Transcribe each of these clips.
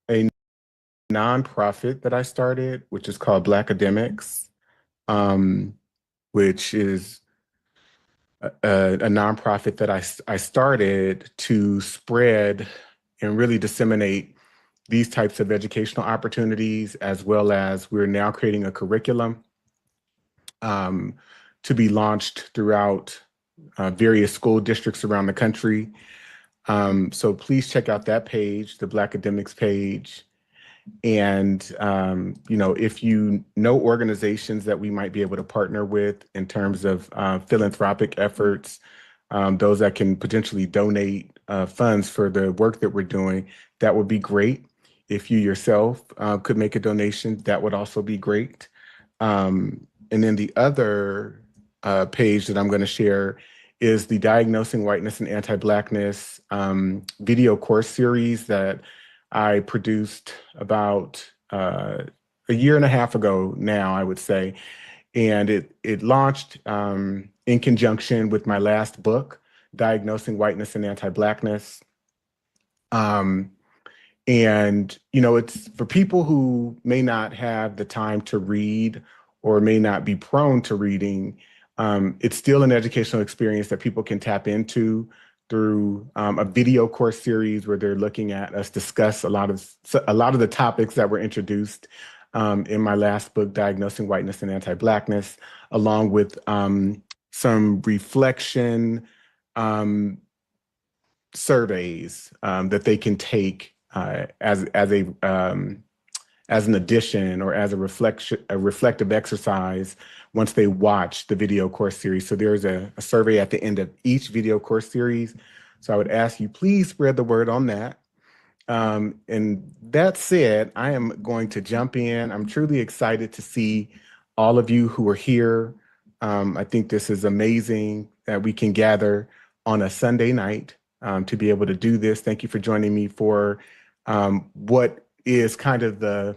a nonprofit that I started, which is called Black Academics, which is a nonprofit that I started to spread and really disseminate these types of educational opportunities, as well as we're now creating a curriculum um, to be launched throughout various school districts around the country. So please check out that page, the Black Academics page. And, if you know organizations that we might be able to partner with in terms of philanthropic efforts, those that can potentially donate funds for the work that we're doing, that would be great. If you yourself could make a donation, that would also be great. And then the other page that I'm going to share is the Diagnosing Whiteness and Anti-Blackness video course series that I produced about a year and a half ago now, I would say. And it launched in conjunction with my last book, Diagnosing Whiteness and Anti-Blackness. Um, it's for people who may not have the time to read or may not be prone to reading. It's still an educational experience that people can tap into through a video course series where they're looking at us discuss a lot of the topics that were introduced in my last book, Diagnosing Whiteness and Anti-Blackness, along with some reflection surveys that they can take as an addition or as a reflective exercise once they watch the video course series. So there's a survey at the end of each video course series. So I would ask you, please spread the word on that. And that said, I am going to jump in. I'm truly excited to see all of you who are here. I think this is amazing that we can gather on a Sunday night to be able to do this. Thank you for joining me for what is kind of a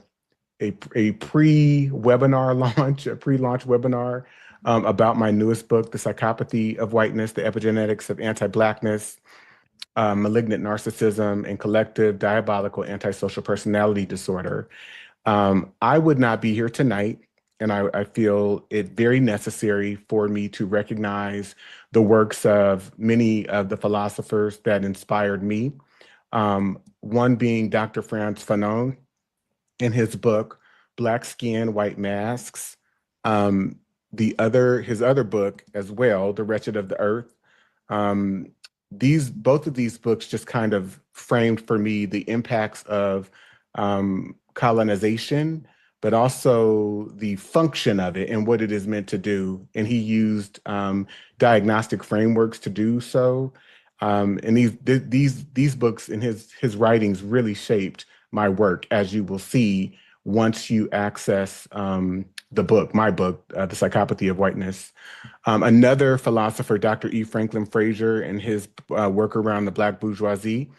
pre-webinar launch, a pre-launch webinar about my newest book, The Psychopathy of Whiteness, The Epigenetics of Anti-Blackness, Malignant Narcissism, and Collective Diabolical Antisocial Personality Disorder. I would not be here tonight, and I feel it very necessary for me to recognize the works of many of the philosophers that inspired me. One being Dr. Frantz Fanon in his book, Black Skin, White Masks. His other book as well, The Wretched of the Earth. Both of these books just kind of framed for me the impacts of colonization, but also the function of it and what it is meant to do. And he used diagnostic frameworks to do so. And these books and his writings really shaped my work, as you will see once you access my book, The Psychopathy of Whiteness. Another philosopher, Dr. E. Franklin Frazier, and his work around the Black bourgeoisie.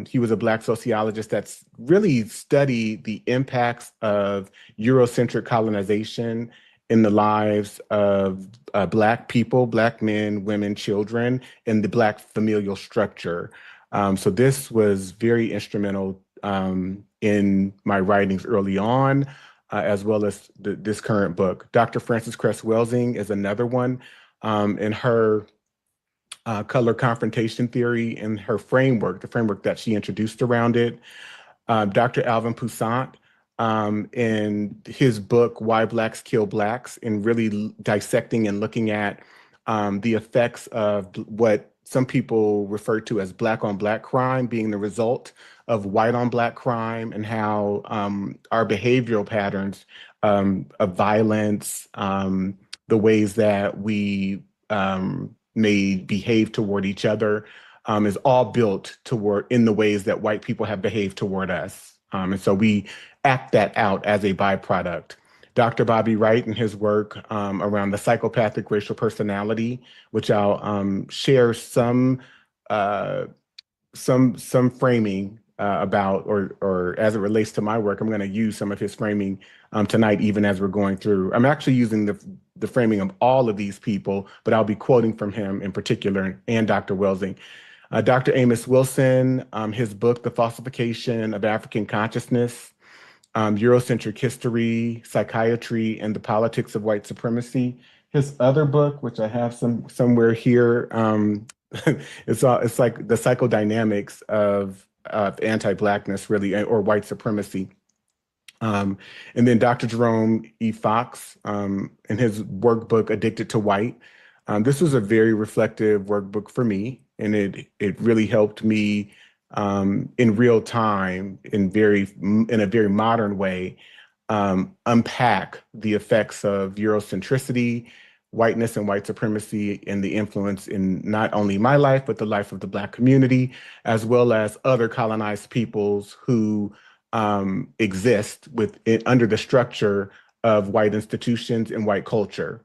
He was a Black sociologist that's really studied the impacts of Eurocentric colonization in the lives of Black people, Black men, women, children, and the Black familial structure. So this was very instrumental in my writings early on, as well as this current book. Dr. Frances Cress Welsing is another one in her color confrontation theory and her framework, the framework that she introduced around it. Dr. Alvin Poussant in his book, Why Blacks Kill Blacks, and really dissecting and looking at the effects of what some people refer to as Black on Black crime being the result of white on Black crime, and how our behavioral patterns of violence, the ways that we may behave toward each other, is all built toward in the ways that white people have behaved toward us. And so we act that out as a byproduct. Dr. Bobby Wright and his work around the psychopathic racial personality, which I'll share some framing about, or as it relates to my work. I'm going to use some of his framing tonight, even as we're going through. I'm actually using the framing of all of these people, but I'll be quoting from him in particular, and Dr. Welsing. Dr. Amos Wilson, his book, The Falsification of African Consciousness, Eurocentric History, Psychiatry, and the Politics of White Supremacy. His other book, which I have somewhere here, it's like the psychodynamics of anti-Blackness, really, or white supremacy. And then Dr. Jerome E. Fox, in his workbook, Addicted to White. This was a very reflective workbook for me, and it really helped me in real time, in a very modern way, unpack the effects of Eurocentricity, whiteness and white supremacy, and the influence in not only my life, but the life of the Black community, as well as other colonized peoples who exist under the structure of white institutions and white culture,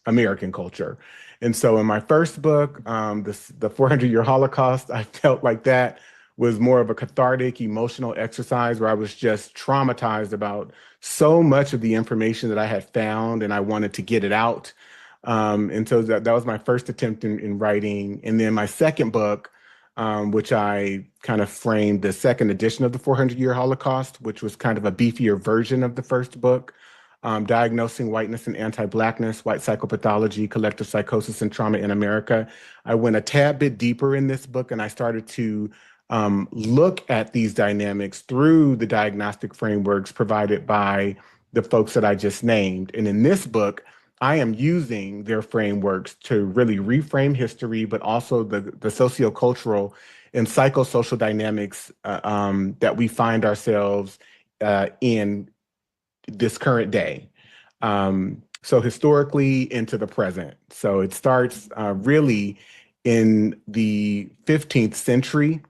American culture. And so in my first book, the 400-Year Holocaust, I felt like that was more of a cathartic, emotional exercise where I was just traumatized about so much of the information that I had found, and I wanted to get it out. And so that was my first attempt in writing. And then my second book, which I kind of framed the second edition of the 400-Year Holocaust, which was kind of a beefier version of the first book, Diagnosing Whiteness and Anti-Blackness, White Psychopathology, Collective Psychosis and Trauma in America. I went a tad bit deeper in this book, and I started to look at these dynamics through the diagnostic frameworks provided by the folks that I just named. And in this book, I am using their frameworks to really reframe history, but also the sociocultural and psychosocial dynamics that we find ourselves in this current day. So historically into the present. So it starts really in the 15th century,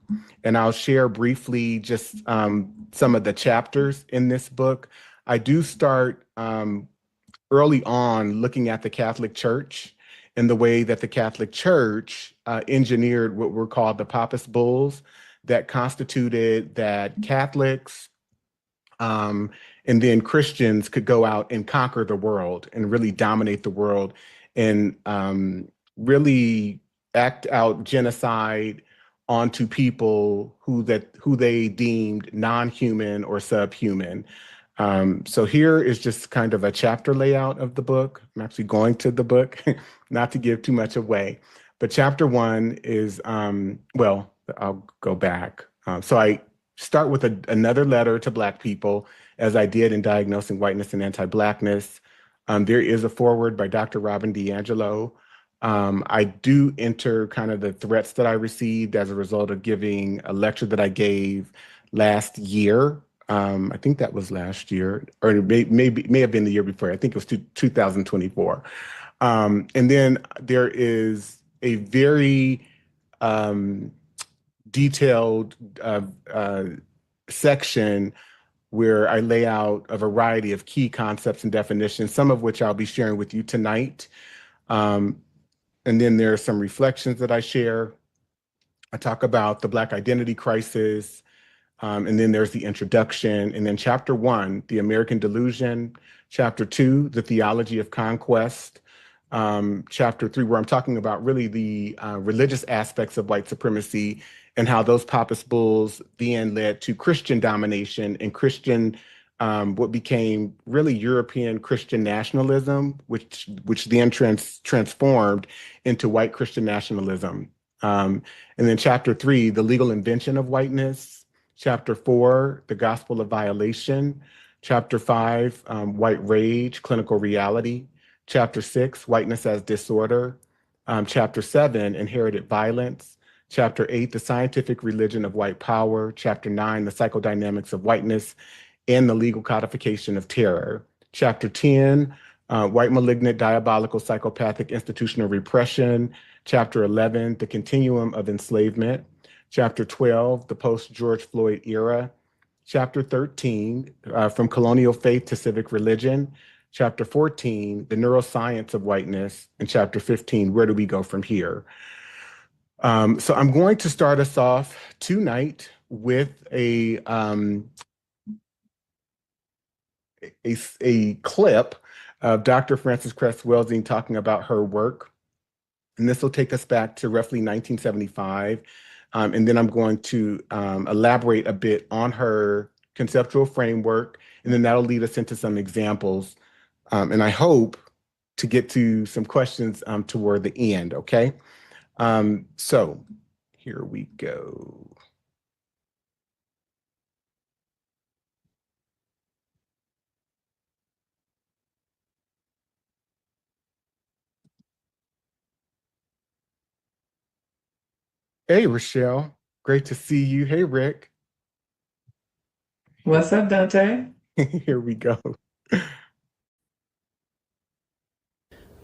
and I'll share briefly just some of the chapters in this book. I do start early on looking at the Catholic Church and the way that the Catholic Church engineered what were called the Papist Bulls that constituted that Catholics and then Christians could go out and conquer the world and really dominate the world and really act out genocide onto people who they deemed non-human or subhuman. So here is just kind of a chapter layout of the book. I'm actually going to the book, not to give too much away. But chapter 1 is, well, I'll go back. So I start with another letter to Black people, as I did in Diagnosing Whiteness and Anti-Blackness. There is a foreword by Dr. Robin DiAngelo. I do enter kind of the threats that I received as a result of giving a lecture that I gave last year. I think that was last year, or it may have been the year before. I think it was 2024. And then there is a very detailed section where I lay out a variety of key concepts and definitions, some of which I'll be sharing with you tonight. And then there are some reflections that I share. I talk about the Black identity crisis, and then there's the introduction, and then chapter 1, the American delusion, chapter 2, the theology of conquest, chapter 3, where I'm talking about really the religious aspects of white supremacy and how those Papist bulls then led to Christian domination and Christian, what became really European Christian nationalism, which then transformed into white Christian nationalism. And then chapter 3, the legal invention of whiteness. Chapter 4, the gospel of violation. Chapter 5, white rage, clinical reality. Chapter 6, whiteness as disorder. Chapter 7, inherited violence. Chapter 8, the scientific religion of white power. Chapter 9, the psychodynamics of whiteness and the legal codification of terror. Chapter 10, white malignant, diabolical, psychopathic institutional repression. Chapter 11, the continuum of enslavement. Chapter 12, the post-George Floyd era. Chapter 13, from colonial faith to civic religion. Chapter 14, the neuroscience of whiteness. And chapter 15, where do we go from here? So I'm going to start us off tonight with a clip of Dr. Frances Cress Welsing talking about her work. And this will take us back to roughly 1975. And then I'm going to elaborate a bit on her conceptual framework, and then that'll lead us into some examples. And I hope to get to some questions toward the end, okay? So here we go. Hey, Rochelle. Great to see you. Hey, Rick. What's up, Dante? Here we go.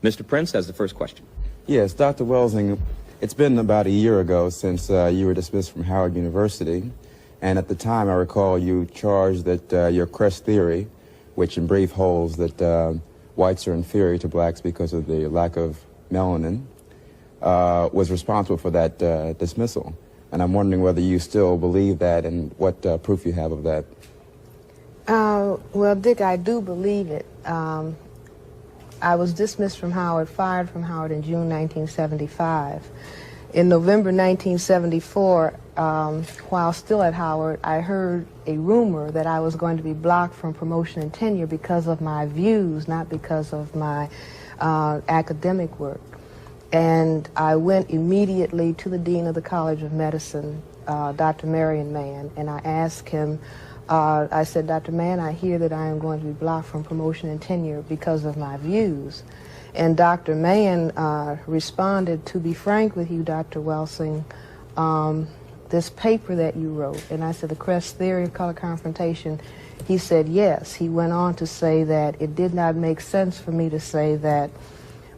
Mr. Prince has the first question. Yes, Dr. Welsing, it's been about a year ago since you were dismissed from Howard University, and at the time I recall you charged that your crest theory, which in brief holds that whites are inferior to blacks because of the lack of melanin, was responsible for that dismissal. And I'm wondering whether you still believe that and what proof you have of that. Well, Dick, I do believe it. I was dismissed from Howard, fired from Howard in June 1975. In November 1974, while still at Howard, I heard a rumor that I was going to be blocked from promotion and tenure because of my views, not because of my academic work. And I went immediately to the Dean of the College of Medicine, Dr. Marion Mann, and I asked him, I said, Dr. Mann, I hear that I am going to be blocked from promotion and tenure because of my views. And Dr. Mann responded, to be frank with you, Dr. Welsing, this paper that you wrote, and I said, the crest theory of color confrontation, he said yes. He went on to say that it did not make sense for me to say that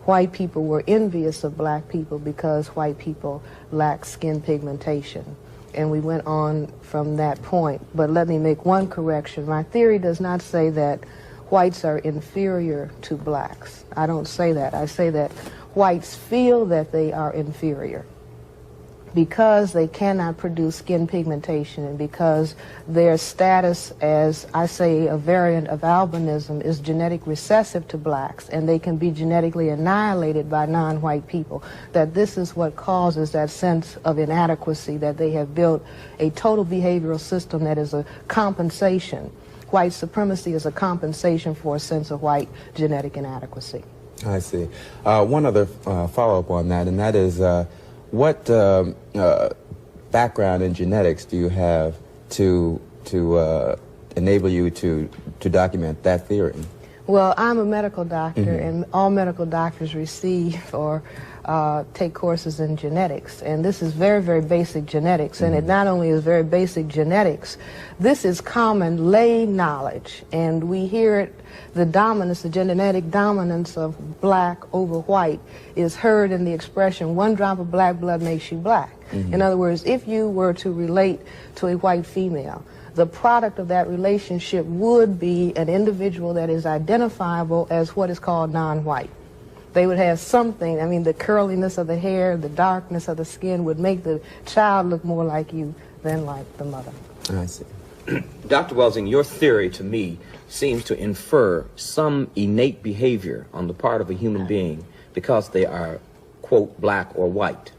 white people were envious of black people because white people lack skin pigmentation. And we went on from that point. But let me make one correction. My theory does not say that whites are inferior to blacks. I don't say that. I say that whites feel that they are inferior because they cannot produce skin pigmentation and because their status as, I say, a variant of albinism is genetic recessive to blacks, and they can be genetically annihilated by non-white people, that this is what causes that sense of inadequacy, that they have built a total behavioral system that is a compensation. White supremacy is a compensation for a sense of white genetic inadequacy. I see. One other follow-up on that, and that is, what background in genetics do you have to enable you to document that theory? Well, I'm a medical doctor, and all medical doctors receive or take courses in genetics, and this is very, very basic genetics, and it not only is very basic genetics, this is common lay knowledge, and we hear it, the dominance, the genetic dominance of black over white is heard in the expression, one drop of black blood makes you black. In other words, if you were to relate to a white female, the product of that relationship would be an individual that is identifiable as what is called non-white. They would have something, I mean, the curliness of the hair, the darkness of the skin would make the child look more like you than like the mother. I see. Dr. Welsing, your theory to me seems to infer some innate behavior on the part of a human being because they are, quote, black or white.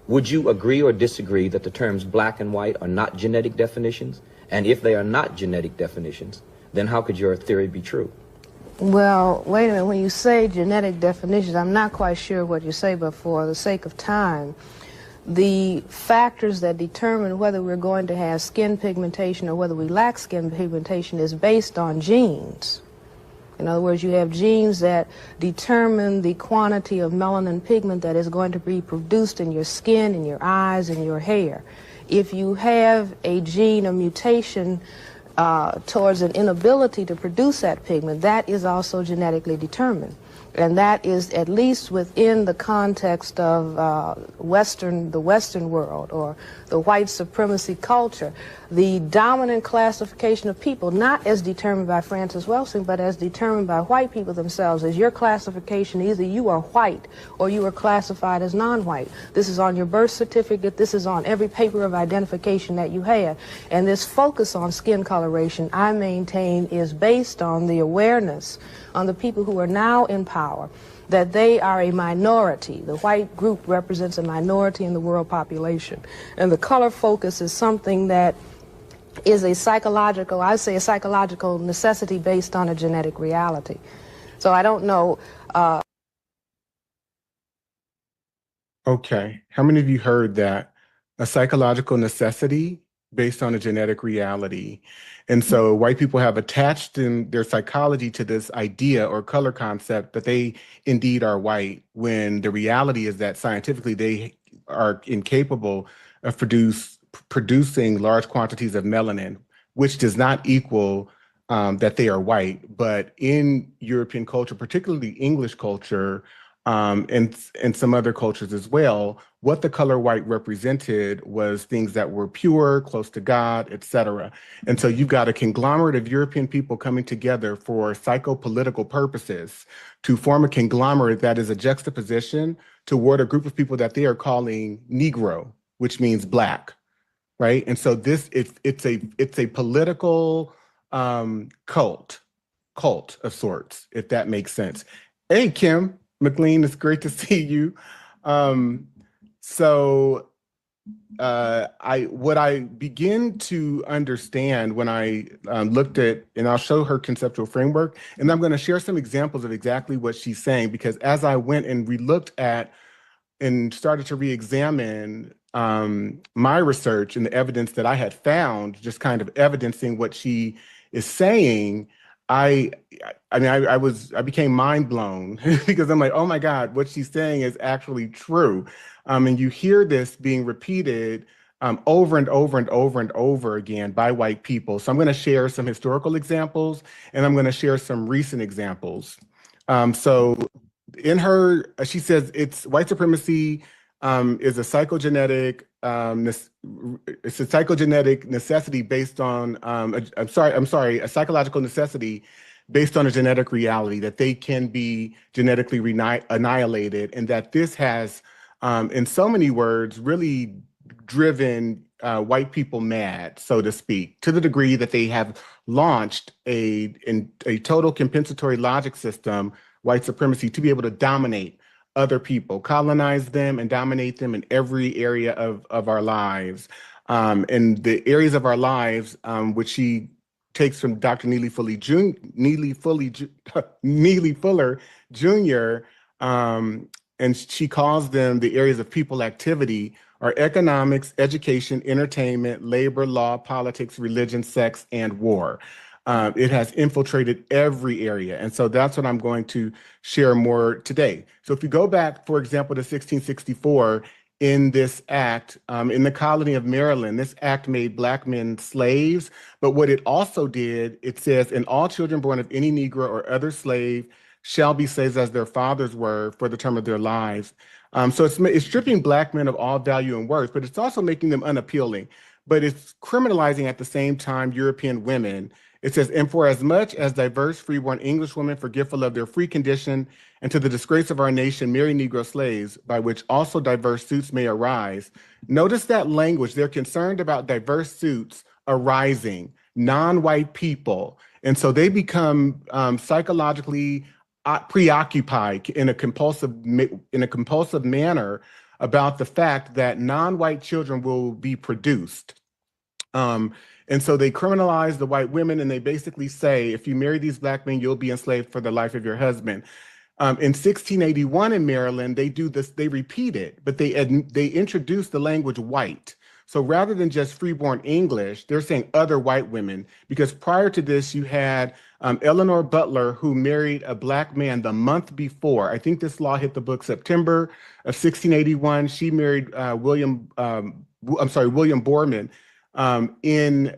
Would you agree or disagree that the terms black and white are not genetic definitions? And if they are not genetic definitions, then how could your theory be true? Well, wait a minute. When you say genetic definitions, I'm not quite sure what you say, but for the sake of time, the factors that determine whether we're going to have skin pigmentation or whether we lack skin pigmentation is based on genes. In other words, you have genes that determine the quantity of melanin pigment that is going to be produced in your skin, in your eyes, in your hair. If you have a gene, a mutation towards an inability to produce that pigment, that is also genetically determined. And that is at least within the context of the Western world, or the white supremacy culture. The dominant classification of people, not as determined by Francis Welsing, but as determined by white people themselves, is your classification. Either you are white or you are classified as non-white. This is on your birth certificate. This is on every paper of identification that you have. And this focus on skin coloration, I maintain, is based on the awareness on the people who are now in power that they are a minority. The white group represents a minority in the world population. And the color focus is something that is a psychological, I would say a psychological necessity based on a genetic reality. So I don't know. Okay. How many of you heard that? A psychological necessity based on a genetic reality. And so white people have attached in their psychology to this idea or color concept that they indeed are white, when the reality is that scientifically they are incapable of producing large quantities of melanin, which does not equal that they are white. But in European culture, particularly English culture, and some other cultures as well, what the color white represented was things that were pure, close to God, etc. And so you've got a conglomerate of European people coming together for psychopolitical purposes to form a conglomerate that is a juxtaposition toward a group of people that they are calling Negro, which means black, right? And so it's a political cult of sorts, if that makes sense. Hey, Kim McLean, it's great to see you. What I begin to understand when I looked at, and I'll show her conceptual framework, and I'm going to share some examples of exactly what she's saying, because as I went and relooked at and started to re-examine my research and the evidence that I had found, just kind of evidencing what she is saying, I became mind blown because I'm like, oh my God, what she's saying is actually true. And you hear this being repeated over and over and over and over again by white people. So I'm going to share some historical examples, and I'm going to share some recent examples. So in her, she says it's white supremacy is a psychogenetic it's a psychogenetic necessity based on a psychological necessity based on a genetic reality, that they can be genetically annihilated, and that this has in so many words really driven white people mad, so to speak, to the degree that they have launched a total compensatory logic system, white supremacy, to be able to dominate other people, colonize them, and dominate them in every area of our lives. And the areas of our lives, which she takes from Dr. Neely Fuller Jr., and she calls them the areas of people activity, are economics, education, entertainment, labor, law, politics, religion, sex, and war. It has infiltrated every area. And so that's what I'm going to share more today. So if you go back, for example, to 1664, in this act, in the colony of Maryland, this act made Black men slaves. But what it also did, it says, and all children born of any Negro or other slave shall be slaves as their fathers were for the term of their lives. So it's stripping Black men of all value and worth, but it's also making them unappealing. But it's criminalizing at the same time European women. It says, and for as much as diverse freeborn English women, forgetful of their free condition, and to the disgrace of our nation, marry Negro slaves, by which also diverse suits may arise. Notice that language. They're concerned about diverse suits arising, non-white people. And so they become psychologically preoccupied in a compulsive manner about the fact that non-white children will be produced. And so they criminalize the white women, and they basically say, if you marry these Black men, you'll be enslaved for the life of your husband. In 1681 in Maryland, they do this, they repeat it, but they introduce the language white. So rather than just freeborn English, they're saying other white women, because prior to this, you had Eleanor Butler, who married a Black man the month before. I think this law hit the book September of 1681. She married William Borman in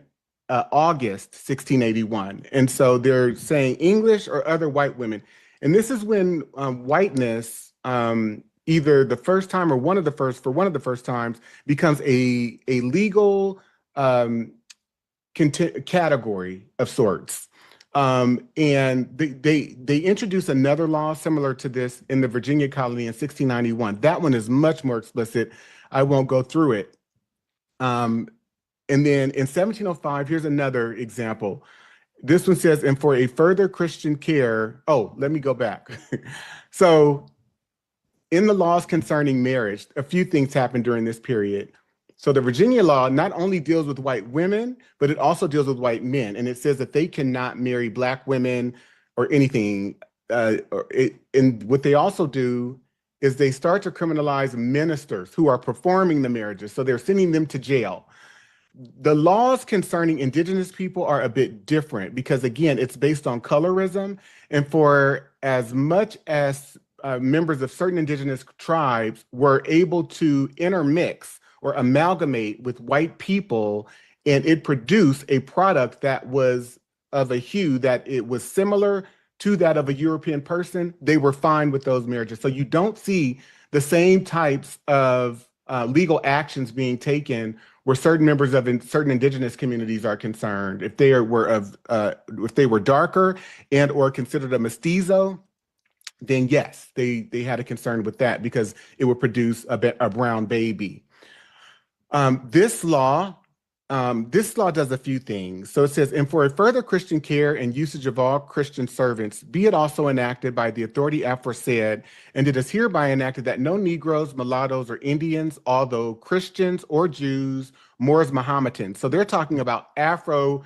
August 1681. And so they're saying English or other white women. And this is when whiteness, either the first time or one of the first times, becomes a legal category of sorts. And they introduce another law similar to this in the Virginia colony in 1691. That one is much more explicit. I won't go through it. And then in 1705, here's another example. This one says, and for a further Christian care, oh, let me go back. So in the laws concerning marriage, a few things happened during this period. So the Virginia law not only deals with white women, but it also deals with white men. And it says that they cannot marry black women or anything. And what they also do is they start to criminalize ministers who are performing the marriages. So they're sending them to jail. The laws concerning indigenous people are a bit different because, again, it's based on colorism. And for as much as members of certain indigenous tribes were able to intermix or amalgamate with white people, and it produced a product that was of a hue that it was similar to that of a European person, they were fine with those marriages. So you don't see the same types of legal actions being taken where certain members of certain indigenous communities are concerned. If they were darker and or considered a mestizo, then yes, they had a concern with that because it would produce a brown baby. This law does a few things. So it says, and for a further Christian care and usage of all Christian servants, be it also enacted by the authority aforesaid, and it is hereby enacted that no Negroes, mulattoes, or Indians, although Christians or Jews, Moors, Mohammedans. So they're talking about Afro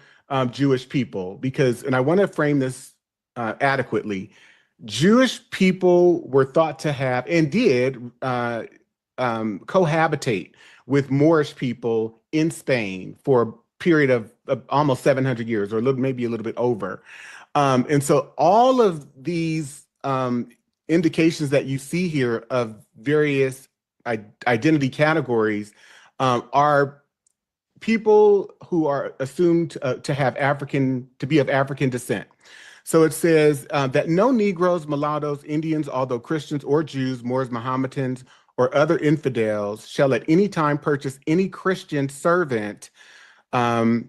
Jewish people because, and I want to frame this adequately. Jewish people were thought to have and did cohabitate with Moorish people in Spain for a period of almost 700 years, or maybe a little bit over. And so all of these indications that you see here of various identity categories are people who are assumed to be of African descent. So it says that no Negroes, mulattoes, Indians, although Christians or Jews, Moors, Mohammedans, or other infidels shall at any time purchase any Christian servant nor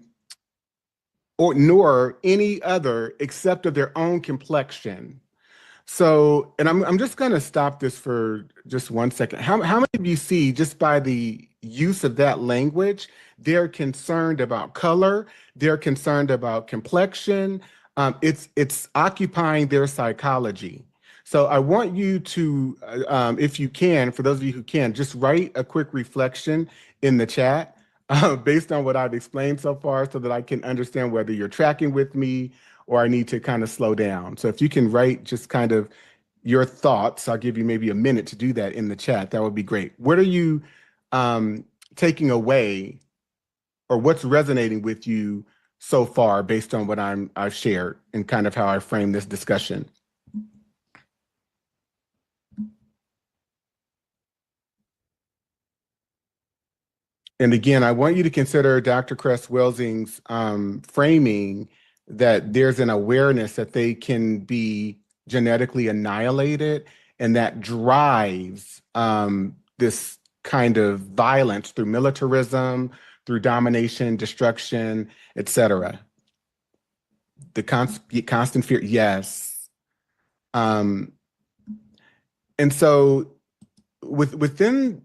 any other except of their own complexion. So, and I'm just going to stop this for just 1 second. How many of you see just by the use of that language, they're concerned about color, they're concerned about complexion, it's occupying their psychology. So I want you to, if you can, for those of you who can, just write a quick reflection in the chat based on what I've explained so far so that I can understand whether you're tracking with me or I need to kind of slow down. So if you can write just kind of your thoughts, I'll give you maybe a minute to do that in the chat. That would be great. What are you taking away or what's resonating with you so far based on what I've shared and kind of how I frame this discussion? And again, I want you to consider Dr. Cress-Welsing's framing that there's an awareness that they can be genetically annihilated, and that drives this kind of violence through militarism, through domination, destruction, etc. The constant fear, yes. And so within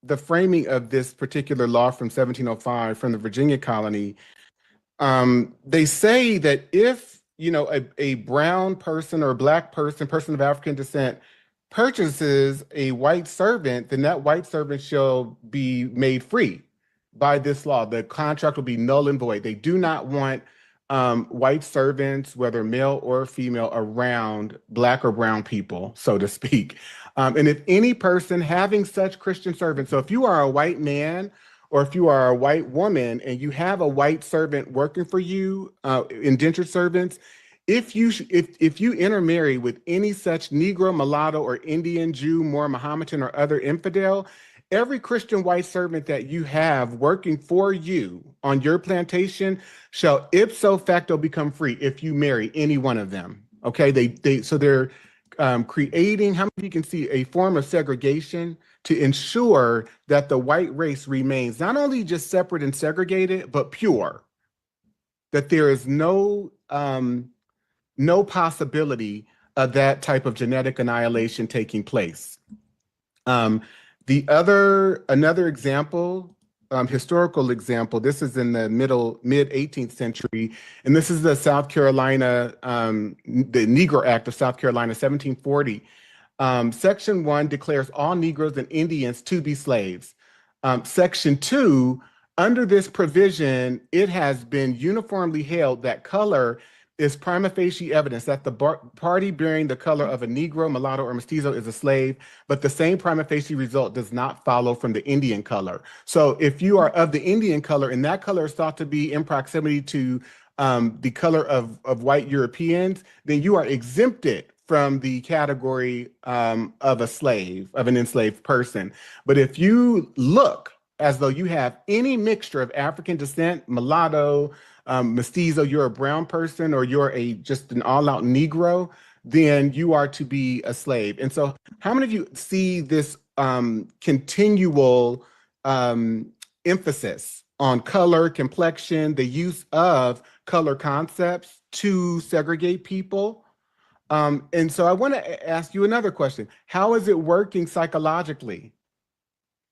the framing of this particular law from 1705 from the Virginia colony, they say that if, you know, a brown person or a black person of African descent purchases a white servant, then that white servant shall be made free by this law. The contract will be null and void. They do not want white servants, whether male or female, around black or brown people, so to speak. And if any person having such Christian servants, so if you are a white man or if you are a white woman and you have a white servant working for you, indentured servants, if you intermarry with any such Negro, mulatto, or Indian, Jew, Moor, Mohammedan, or other infidel, every Christian white servant that you have working for you on your plantation shall ipso facto become free if you marry any one of them. Okay, so they're creating, how many of you can see, a form of segregation to ensure that the white race remains not only just separate and segregated, but pure. That there is no possibility of that type of genetic annihilation taking place. Another example historical example. This is in the mid 18th century, and this is the South Carolina, the Negro Act of South Carolina, 1740. Section 1 declares all Negroes and Indians to be slaves. Section 2, under this provision, it has been uniformly held that color is prima facie evidence that the party bearing the color of a Negro, mulatto, or mestizo is a slave, but the same prima facie result does not follow from the Indian color. So if you are of the Indian color and that color is thought to be in proximity to the color of white Europeans, then you are exempted from the category of a slave, of an enslaved person. But if you look as though you have any mixture of African descent, mulatto, mestizo, you're a brown person, or you're just an all-out Negro, then you are to be a slave. And so how many of you see this continual emphasis on color, complexion, the use of color concepts to segregate people? And so I want to ask you another question. How is it working psychologically?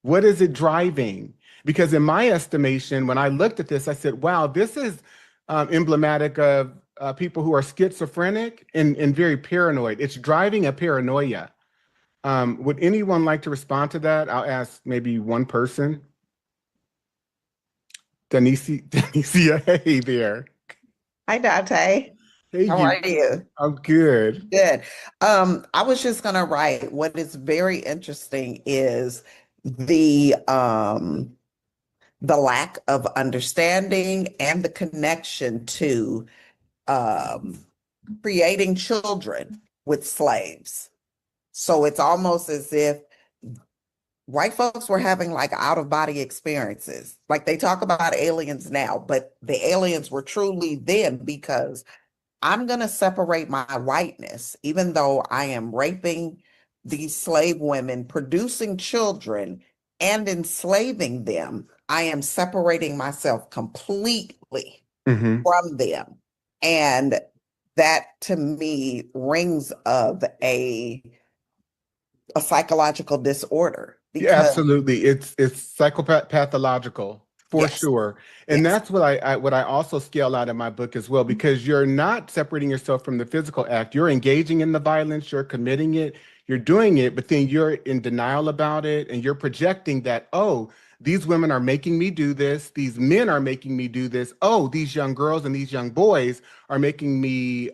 What is it driving? Because in my estimation, when I looked at this, I said, wow, this is emblematic of people who are schizophrenic and very paranoid. It's driving a paranoia. Would anyone like to respond to that? I'll ask maybe one person. Denicia, hey there. Hi, Dante. Hey, How are you? I'm good. Good. I was just gonna write, what is very interesting is the lack of understanding and the connection to creating children with slaves. So it's almost as if white folks were having like out-of-body experiences. Like they talk about aliens now, but the aliens were truly them, because I'm going to separate my whiteness, even though I am raping these slave women, producing children, and enslaving them. I am separating myself completely from them. And that to me rings of a psychological disorder. Yeah, absolutely. It's psychopathological for sure. And that's what I also scale out in my book as well, because you're not separating yourself from the physical act. You're engaging in the violence, you're committing it, you're doing it, but then you're in denial about it, and you're projecting that, oh, these women are making me do this, these men are making me do this, oh, these young girls and these young boys are making me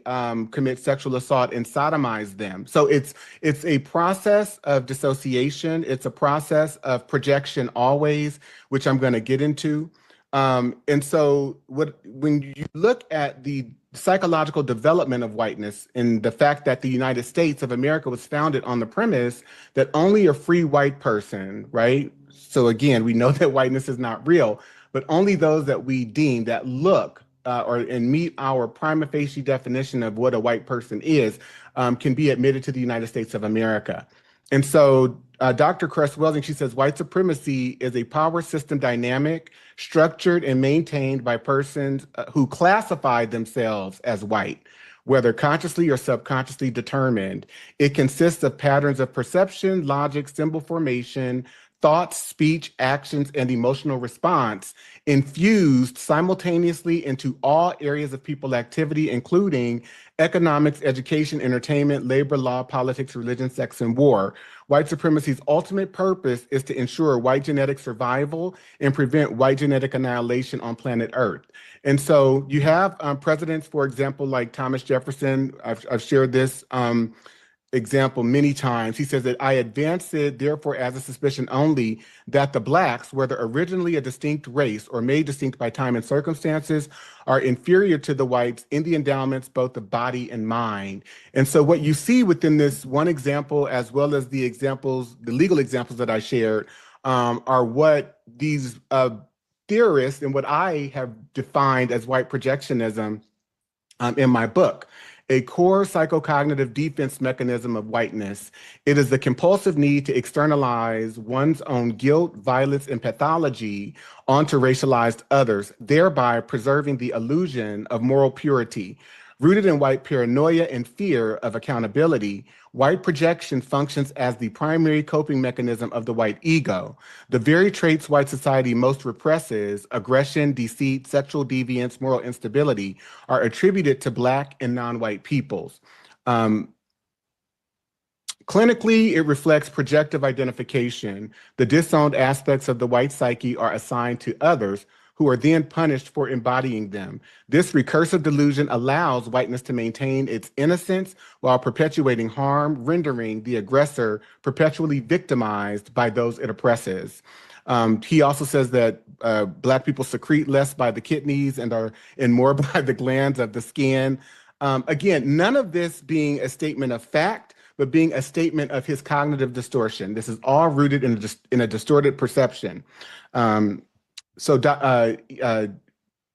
commit sexual assault and sodomize them. So it's a process of dissociation. It's a process of projection always, which I'm going to get into. And so when you look at the psychological development of whiteness and the fact that the United States of America was founded on the premise that only a free white person, right? So again, we know that whiteness is not real, but only those that we deem that look and meet our prima facie definition of what a white person is can be admitted to the United States of America. And so Dr. Cress-Welsing, she says, white supremacy is a power system dynamic, structured and maintained by persons who classify themselves as white, whether consciously or subconsciously determined. It consists of patterns of perception, logic, symbol formation, thoughts, speech, actions, and emotional response infused simultaneously into all areas of people activity, including economics, education, entertainment, labor, law, politics, religion, sex, and war. White supremacy's ultimate purpose is to ensure white genetic survival and prevent white genetic annihilation on planet Earth. And so you have presidents, for example, like Thomas Jefferson. I've shared this example many times. He says that I advance it, therefore, as a suspicion only that the blacks, whether originally a distinct race or made distinct by time and circumstances, are inferior to the whites in the endowments, both of body and mind. And so what you see within this one example, as well as the examples, the legal examples that I shared, are what these theorists and what I have defined as white projectionism in my book. A core psychocognitive defense mechanism of whiteness. It is the compulsive need to externalize one's own guilt, violence, and pathology onto racialized others, thereby preserving the illusion of moral purity. Rooted in white paranoia and fear of accountability, white projection functions as the primary coping mechanism of the white ego. The very traits white society most represses, aggression, deceit, sexual deviance, moral instability, are attributed to Black and non-white peoples. Clinically, it reflects projective identification. The disowned aspects of the white psyche are assigned to others who are then punished for embodying them. This recursive delusion allows whiteness to maintain its innocence while perpetuating harm, rendering the aggressor perpetually victimized by those it oppresses. He also says that Black people secrete less by the kidneys and more by the glands of the skin. Again, none of this being a statement of fact, but being a statement of his cognitive distortion. This is all rooted in a distorted perception. President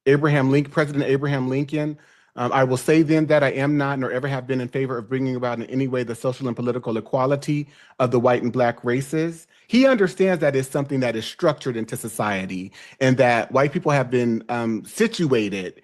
Abraham Lincoln, I will say then that I am not nor ever have been in favor of bringing about in any way the social and political equality of the white and Black races. He understands that it's something that is structured into society and that white people have been situated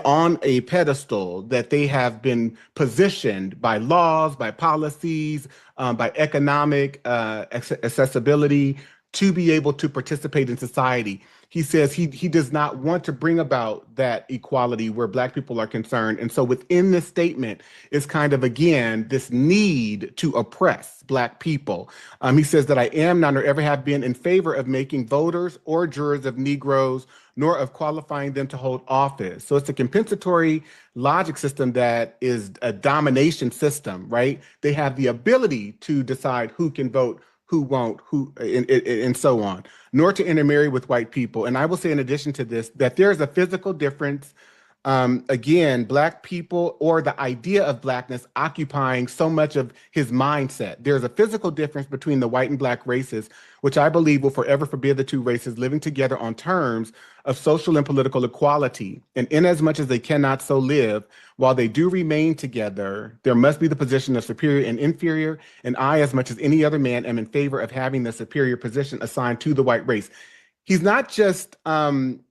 on a pedestal, that they have been positioned by laws, by policies, by economic accessibility to be able to participate in society. He says he does not want to bring about that equality where Black people are concerned. And so within this statement is kind of, again, this need to oppress Black people. He says that I am not or ever have been in favor of making voters or jurors of Negroes, nor of qualifying them to hold office. So it's a compensatory logic system that is a domination system, right? They have the ability to decide who can vote, who won't, and so on, nor to intermarry with white people. And I will say in addition to this, that there's a physical difference. Again, Black people, or the idea of Blackness, occupying so much of his mindset. There's a physical difference between the white and Black races, which I believe will forever forbid the two races living together on terms of social and political equality. And inasmuch as they cannot so live, while they do remain together, there must be the position of superior and inferior. And I, as much as any other man, am in favor of having the superior position assigned to the white race. He's not just in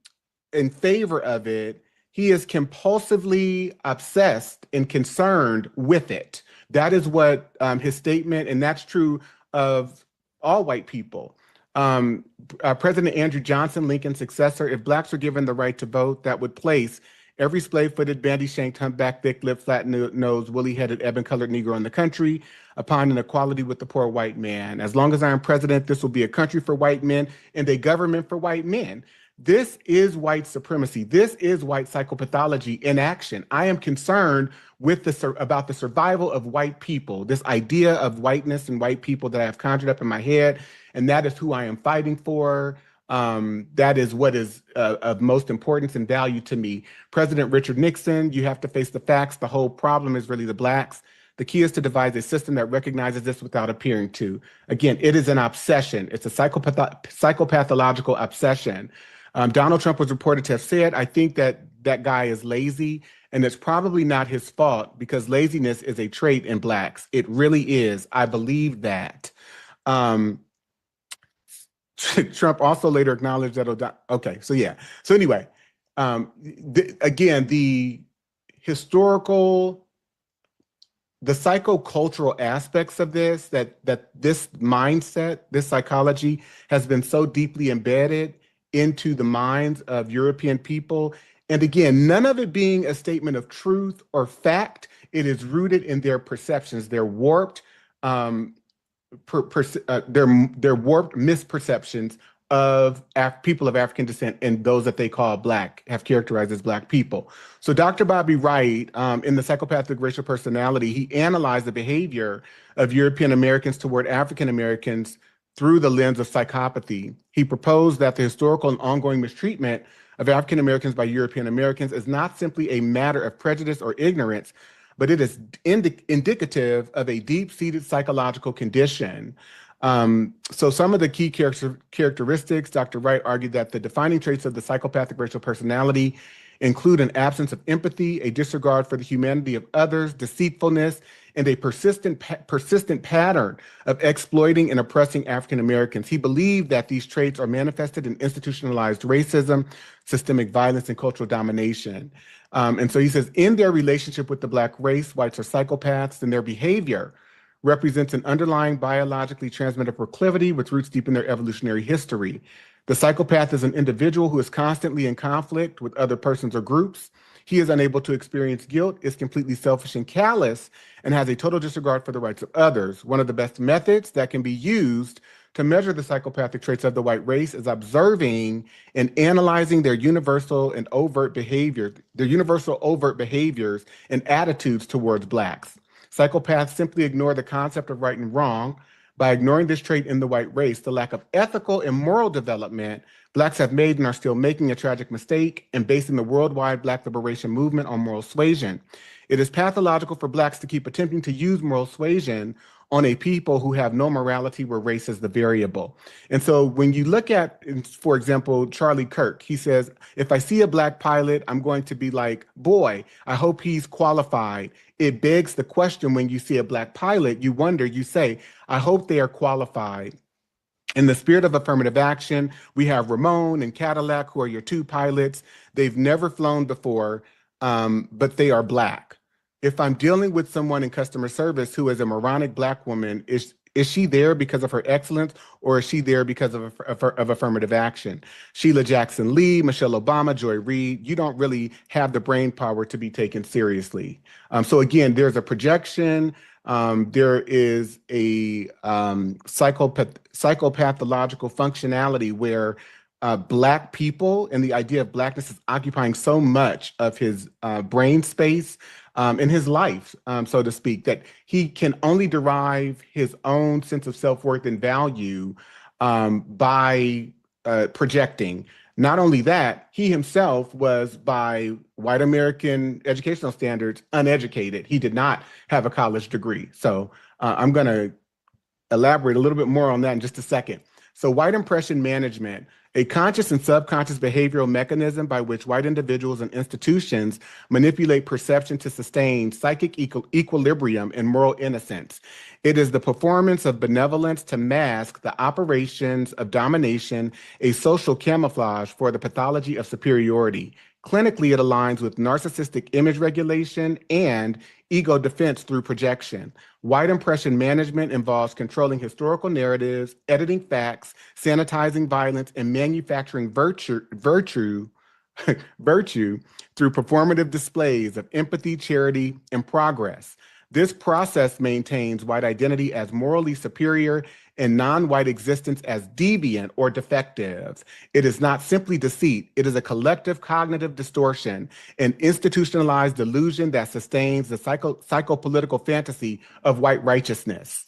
favor of it, he is compulsively obsessed and concerned with it. That is what his statement, and that's true of all white people. President Andrew Johnson, Lincoln's successor, if Blacks were given the right to vote, that would place every slave-footed, bandy-shanked, humpback, thick-lipped, flat-nosed, woolly-headed, ebon-colored Negro in the country upon an equality with the poor white man. As long as I am president, this will be a country for white men and a government for white men. This is white supremacy. This is white psychopathology in action. I am concerned with about the survival of white people, this idea of whiteness and white people that I have conjured up in my head, and that is who I am fighting for. That is what is of most importance and value to me. President Richard Nixon, you have to face the facts. The whole problem is really the Blacks. The key is to devise a system that recognizes this without appearing to. Again, it is an obsession. It's a psychopathological obsession. Donald Trump was reported to have said, I think that that guy is lazy, and it's probably not his fault because laziness is a trait in Blacks. It really is. I believe that. Trump also later acknowledged that, okay, so yeah. So anyway, again, the historical, the psychocultural aspects of this, that this mindset, this psychology has been so deeply embedded into the minds of European people. And again, none of it being a statement of truth or fact. It is rooted in their perceptions, their warped, their warped misperceptions of people of African descent and those that they call Black, have characterized as Black people. So Dr. Bobby Wright, in The Psychopathic Racial Personality, he analyzed the behavior of European Americans toward African Americans through the lens of psychopathy. He proposed that the historical and ongoing mistreatment of African Americans by European Americans is not simply a matter of prejudice or ignorance, but it is indicative of a deep-seated psychological condition. So some of the key characteristics, Dr. Wright argued that the defining traits of the psychopathic racial personality include an absence of empathy, a disregard for the humanity of others, deceitfulness, and a persistent pattern of exploiting and oppressing African Americans. He believed that these traits are manifested in institutionalized racism, systemic violence, and cultural domination. And so he says, in their relationship with the Black race, whites are psychopaths, and their behavior represents an underlying biologically transmitted proclivity with roots deep in their evolutionary history. The psychopath is an individual who is constantly in conflict with other persons or groups. He is unable to experience guilt, is completely selfish and callous, and has a total disregard for the rights of others. One of the best methods that can be used to measure the psychopathic traits of the white race is observing and analyzing their universal overt behaviors and attitudes towards Blacks. Psychopaths simply ignore the concept of right and wrong. By ignoring this trait in the white race, the lack of ethical and moral development Blacks have made and are still making a tragic mistake in basing the worldwide Black liberation movement on moral suasion. It is pathological for Blacks to keep attempting to use moral suasion on a people who have no morality where race is the variable. And so when you look at, for example, Charlie Kirk, he says, if I see a Black pilot, I'm going to be like, boy, I hope he's qualified. It begs the question when you see a Black pilot, you wonder, you say, I hope they are qualified. In the spirit of affirmative action, we have Ramon and Cadillac, who are your two pilots. They've never flown before, but they are Black. If I'm dealing with someone in customer service who is a moronic Black woman, is she there because of her excellence, or is she there because of affirmative action? Sheila Jackson Lee, Michelle Obama, Joy Reid, you don't really have the brain power to be taken seriously. So again, there's a projection. There is a psychopathological functionality where Black people and the idea of Blackness is occupying so much of his brain space in his life, so to speak, that he can only derive his own sense of self-worth and value by projecting. Not only that, he himself was, by white American educational standards, uneducated. He did not have a college degree. So I'm going to elaborate a little bit more on that in just a second. So white impression management, a conscious and subconscious behavioral mechanism by which white individuals and institutions manipulate perception to sustain psychic equilibrium and moral innocence. It is the performance of benevolence to mask the operations of domination, a social camouflage for the pathology of superiority. Clinically, it aligns with narcissistic image regulation and ego defense through projection. White impression management involves controlling historical narratives, editing facts, sanitizing violence, and manufacturing virtue through performative displays of empathy, charity, and progress. This process maintains white identity as morally superior and non-white existence as deviant or defective. It is not simply deceit. It is a collective cognitive distortion, an institutionalized delusion that sustains the psychopolitical fantasy of white righteousness.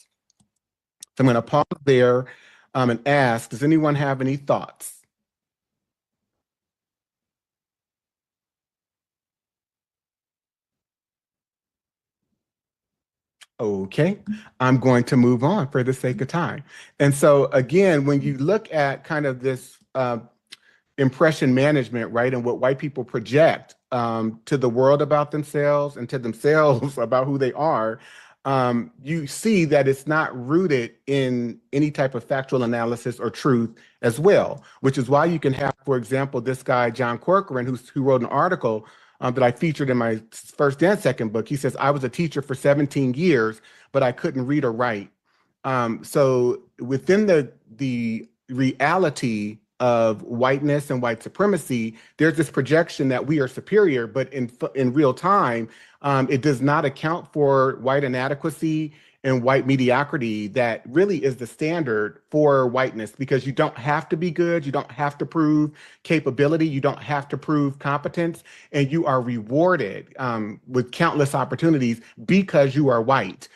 So I'm going to pause there and ask, does anyone have any thoughts? Okay, I'm going to move on for the sake of time. And so again, when you look at kind of this impression management, right, and what white people project to the world about themselves and to themselves about who they are, you see that it's not rooted in any type of factual analysis or truth as well, which is why you can have, for example, this guy, John Corcoran, who wrote an article that I featured in my first and second book. He says, I was a teacher for 17 years, but I couldn't read or write. So within the reality of whiteness and white supremacy, there's this projection that we are superior, but in real time, it does not account for white inadequacy and white mediocrity that really is the standard for whiteness, because you don't have to be good, you don't have to prove capability, you don't have to prove competence, and you are rewarded with countless opportunities because you are white.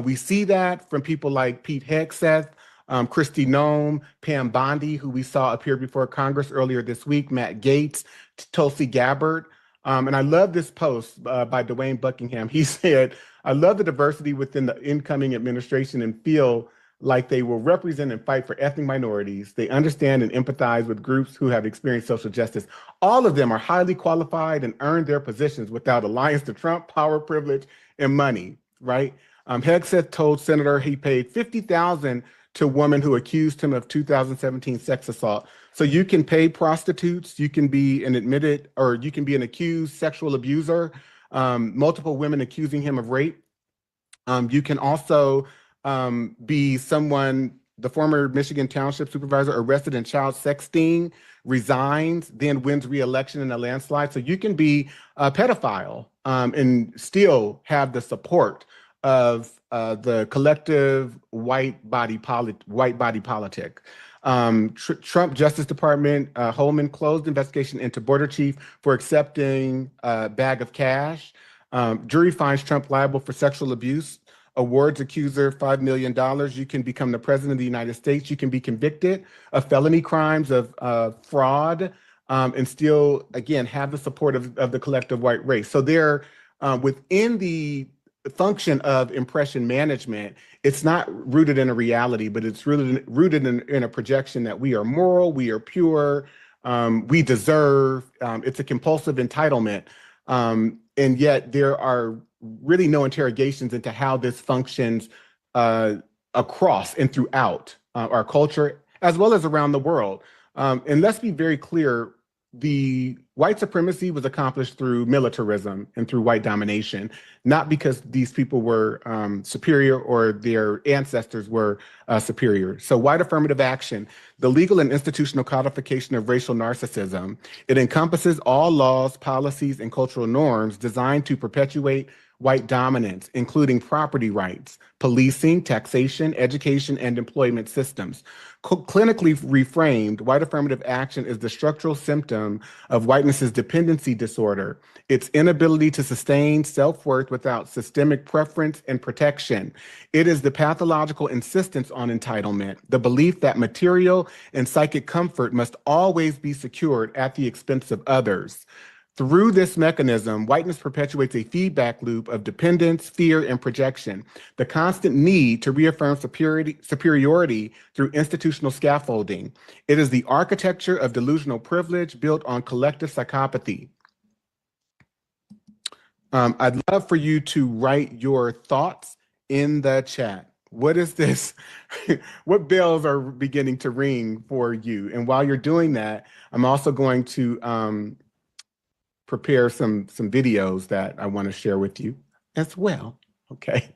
We see that from people like Pete Hegseth, Kristi Noem, Pam Bondi, who we saw appear before Congress earlier this week, Matt Gaetz, Tulsi Gabbard. And I love this post by Dwayne Buckingham. He said, I love the diversity within the incoming administration and feel like they will represent and fight for ethnic minorities. They understand and empathize with groups who have experienced social justice. All of them are highly qualified and earned their positions without alliance to Trump, power, privilege, and money, right? Hegseth told Senator he paid $50,000 to a woman who accused him of 2017 sex assault. So you can pay prostitutes, you can be an admitted, or you can be an accused sexual abuser, multiple women accusing him of rape. You can also be someone, the former Michigan Township Supervisor arrested in child sexting, resigns, then wins re-election in a landslide. So you can be a pedophile and still have the support of the collective white body politic. Trump Justice Department, Holman closed investigation into border chief for accepting a bag of cash. Jury finds Trump liable for sexual abuse. Awards accuser $5 million. You can become the president of the United States. You can be convicted of felony crimes of fraud and still, again, have the support of the collective white race. So they're within the function of impression management. It's not rooted in a reality, but it's rooted in a projection that we are moral, we are pure, we deserve. It's a compulsive entitlement. And yet there are really no interrogations into how this functions across and throughout our culture, as well as around the world. And let's be very clear, the white supremacy was accomplished through militarism and through white domination, not because these people were superior or their ancestors were superior. So white affirmative action, the legal and institutional codification of racial narcissism, it encompasses all laws, policies, and cultural norms designed to perpetuate white dominance, including property rights, policing, taxation, education, and employment systems. Clinically reframed, white affirmative action is the structural symptom of whiteness's dependency disorder, its inability to sustain self-worth without systemic preference and protection. It is the pathological insistence on entitlement, the belief that material and psychic comfort must always be secured at the expense of others. Through this mechanism, whiteness perpetuates a feedback loop of dependence, fear, and projection, the constant need to reaffirm superiority through institutional scaffolding. It is the architecture of delusional privilege built on collective psychopathy. I'd love for you to write your thoughts in the chat. What is this? What bells are beginning to ring for you? And while you're doing that, I'm also going to prepare some videos that I want to share with you as well. Okay.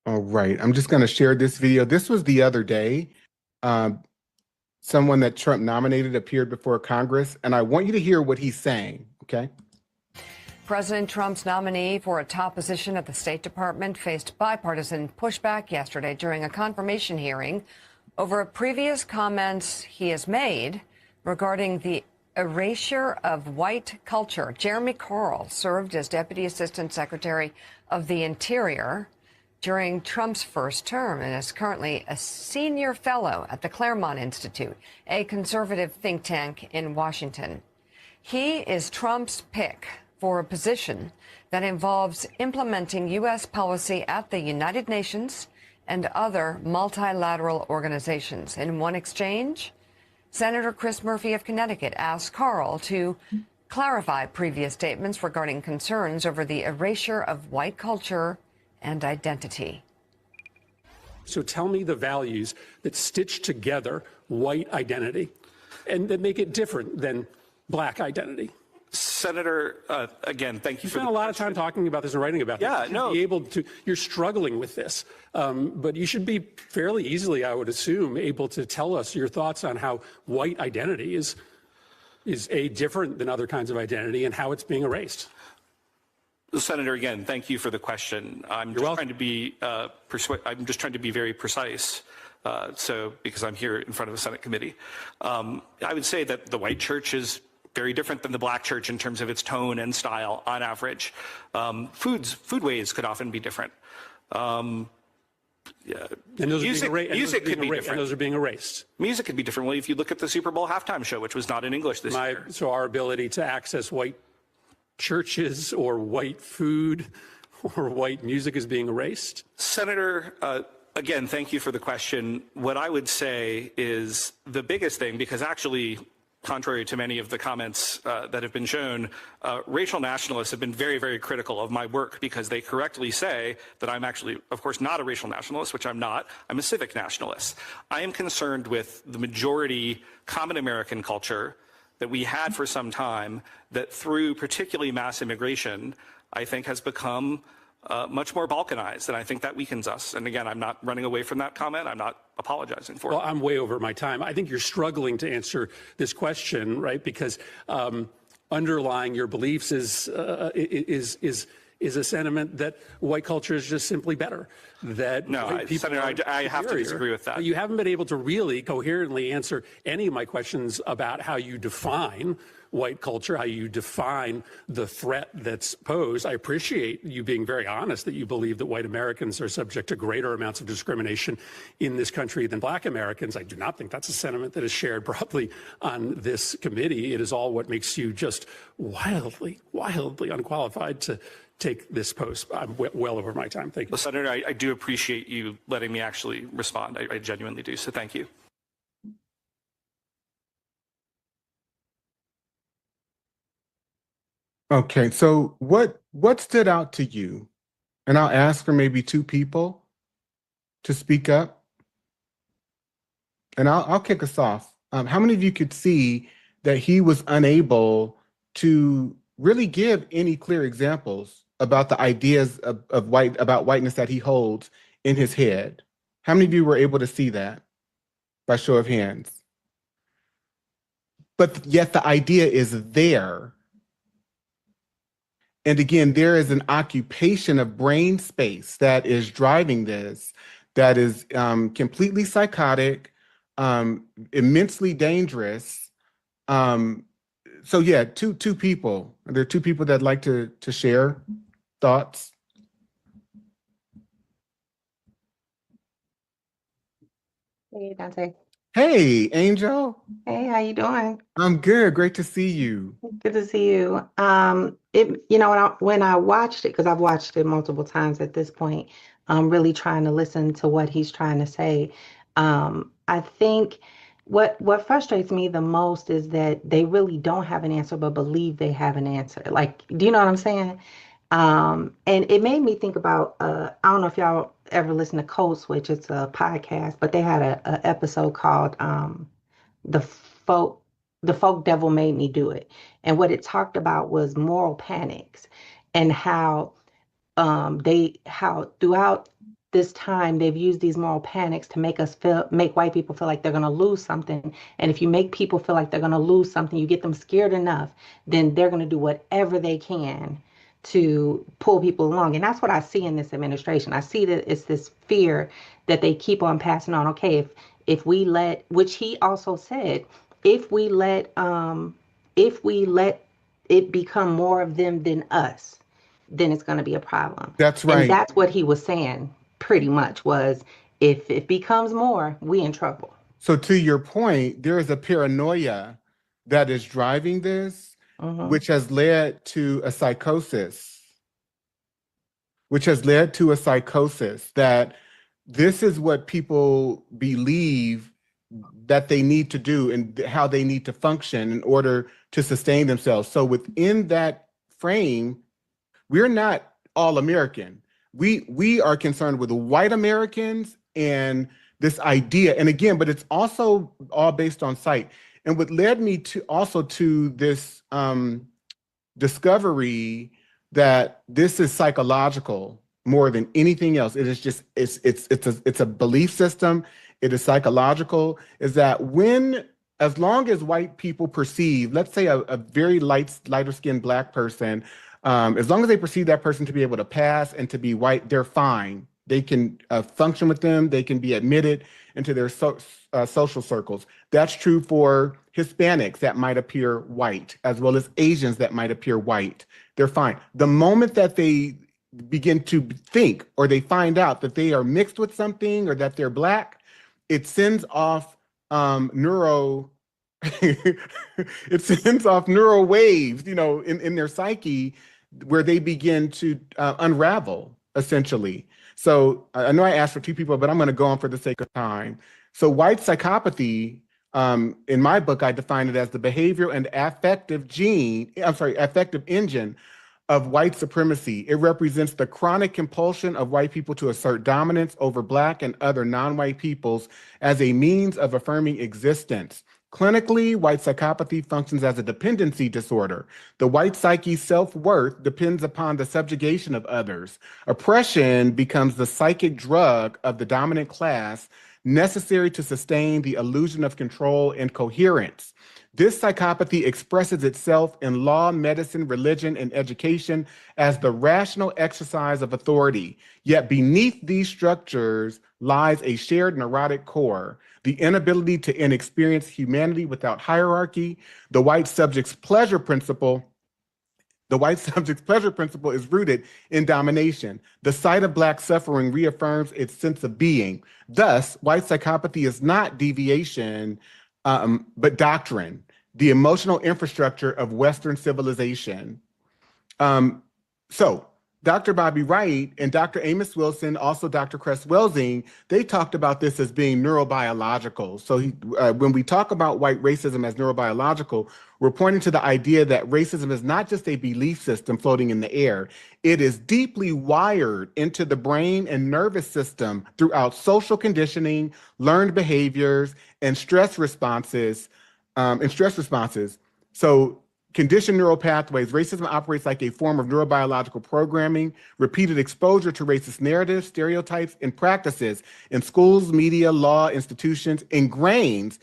All right, I'm just going to share this video. This was the other day. Someone that Trump nominated appeared before Congress, and I want you to hear what he's saying, okay? President Trump's nominee for a top position at the State Department faced bipartisan pushback yesterday during a confirmation hearing over previous comments he has made regarding the erasure of white culture. Jeremy Carl served as Deputy Assistant Secretary of the Interior during Trump's first term and is currently a senior fellow at the Claremont Institute, a conservative think tank in Washington. He is Trump's pick for a position that involves implementing U.S. policy at the United Nations and other multilateral organizations. In one exchange, Senator Chris Murphy of Connecticut asked Carl to clarify previous statements regarding concerns over the erasure of white culture and identity. So tell me the values that stitch together white identity and that make it different than black identity. Senator, again, thank you for spent a lot of time talking about this and writing about this. Yeah, no. Be able to, you're struggling with this, but you should be fairly easily, I would assume, able to tell us your thoughts on how white identity is different than other kinds of identity and how it's being erased. Senator, again, thank you for the question. I'm just trying to be I'm just trying to be very precise. Because I'm here in front of a Senate committee, I would say that the white church is very different than the black church in terms of its tone and style on average. Foodways could often be different. Yeah. And those music could be different. And those are being erased. Music could be different. Well, if you look at the Super Bowl halftime show, which was not in English this year. So our ability to access white churches or white food or white music is being erased? Senator, again, thank you for the question. What I would say is the biggest thing, because actually, contrary to many of the comments that have been shown, racial nationalists have been very, very critical of my work because they correctly say that I'm actually, of course, not a racial nationalist, which I'm not. I'm a civic nationalist. I am concerned with the majority common American culture that we had for some time that through particularly mass immigration, I think has become much more balkanized, and I think that weakens us. And again, I'm not running away from that comment. I'm not apologizing for it. Well, I'm way over my time. I think you're struggling to answer this question, right? Because underlying your beliefs is a sentiment that white culture is just simply better. That no, Senator, I have to disagree with that. But you haven't been able to really coherently answer any of my questions about how you define white culture, how you define the threat that's posed. I appreciate you being very honest that you believe that white Americans are subject to greater amounts of discrimination in this country than black Americans. I do not think that's a sentiment that is shared broadly on this committee. It is all what makes you just wildly, wildly unqualified to take this post. I'm well over my time. Thank you. Well, Senator, I do appreciate you letting me actually respond. I genuinely do. So thank you. Okay, so what stood out to you? And I'll ask for maybe two people to speak up. And I'll kick us off. How many of you could see that he was unable to really give any clear examples about the ideas about whiteness that he holds in his head? How many of you were able to see that by show of hands? But yet the idea is there. And again, there is an occupation of brain space that is driving this, that is completely psychotic, immensely dangerous. So yeah, two people. Are there two people that'd like to share thoughts? Hey, Dante. Hey, Angel. Hey, how you doing? I'm good. Great to see you. Good to see you. When I watched it, because I've watched it multiple times at this point, I'm really trying to listen to what he's trying to say. I think what frustrates me the most is that they really don't have an answer, but believe they have an answer. Like, do you know what I'm saying? And it made me think about, I don't know if y'all ever listen to Code Switch, it's a podcast, but they had a episode called The Folk Devil Made Me Do It. And what it talked about was moral panics and how throughout this time they've used these moral panics to make white people feel like they're going to lose something. And if you make people feel like they're going to lose something, you get them scared enough, then they're going to do whatever they can to pull people along. And that's what I see in this administration. I see that it's this fear that they keep on passing on. Okay, if we let, which he also said, if we let it become more of them than us, then it's going to be a problem. That's right. And that's what he was saying pretty much, was if it becomes more, we in trouble. So to your point, there is a paranoia that is driving this, which has led to a psychosis, that this is what people believe that they need to do and how they need to function in order to sustain themselves. So within that frame, we're not all American. We are concerned with white Americans and this idea. And again, but it's also all based on sight. And what led me to this discovery that this is psychological more than anything else. It is just, it's a belief system. It is psychological, is that as long as white people perceive, let's say a very lighter skinned black person, as long as they perceive that person to be able to pass and to be white, they're fine. They can function with them. They can be admitted into their social circles. That's true for Hispanics that might appear white, as well as Asians that might appear white. They're fine. The moment that they begin to think or they find out that they are mixed with something or that they're Black, it sends off it sends off neural waves, in their psyche where they begin to unravel, essentially. So I know I asked for two people, but I'm going to go on for the sake of time. So white psychopathy, in my book, I define it as the behavioral and affective engine of white supremacy. It represents the chronic compulsion of white people to assert dominance over Black and other non-white peoples as a means of affirming existence. Clinically, white psychopathy functions as a dependency disorder. The white psyche's self-worth depends upon the subjugation of others. Oppression becomes the psychic drug of the dominant class, necessary to sustain the illusion of control and coherence. This psychopathy expresses itself in law, medicine, religion, and education as the rational exercise of authority. Yet beneath these structures lies a shared neurotic core, the inability to experience humanity without hierarchy. The white subject's pleasure principle is rooted in domination. The sight of Black suffering reaffirms its sense of being. Thus, white psychopathy is not deviation, but doctrine, the emotional infrastructure of Western civilization. So Dr. Bobby Wright and Dr. Amos Wilson, also Dr. Cress Welsing, they talked about this as being neurobiological. So when we talk about white racism as neurobiological, we're pointing to the idea that racism is not just a belief system floating in the air. It is deeply wired into the brain and nervous system throughout social conditioning, learned behaviors, and stress responses. So conditioned neural pathways, racism operates like a form of neurobiological programming. Repeated exposure to racist narratives, stereotypes, and practices in schools, media, law, institutions ingrains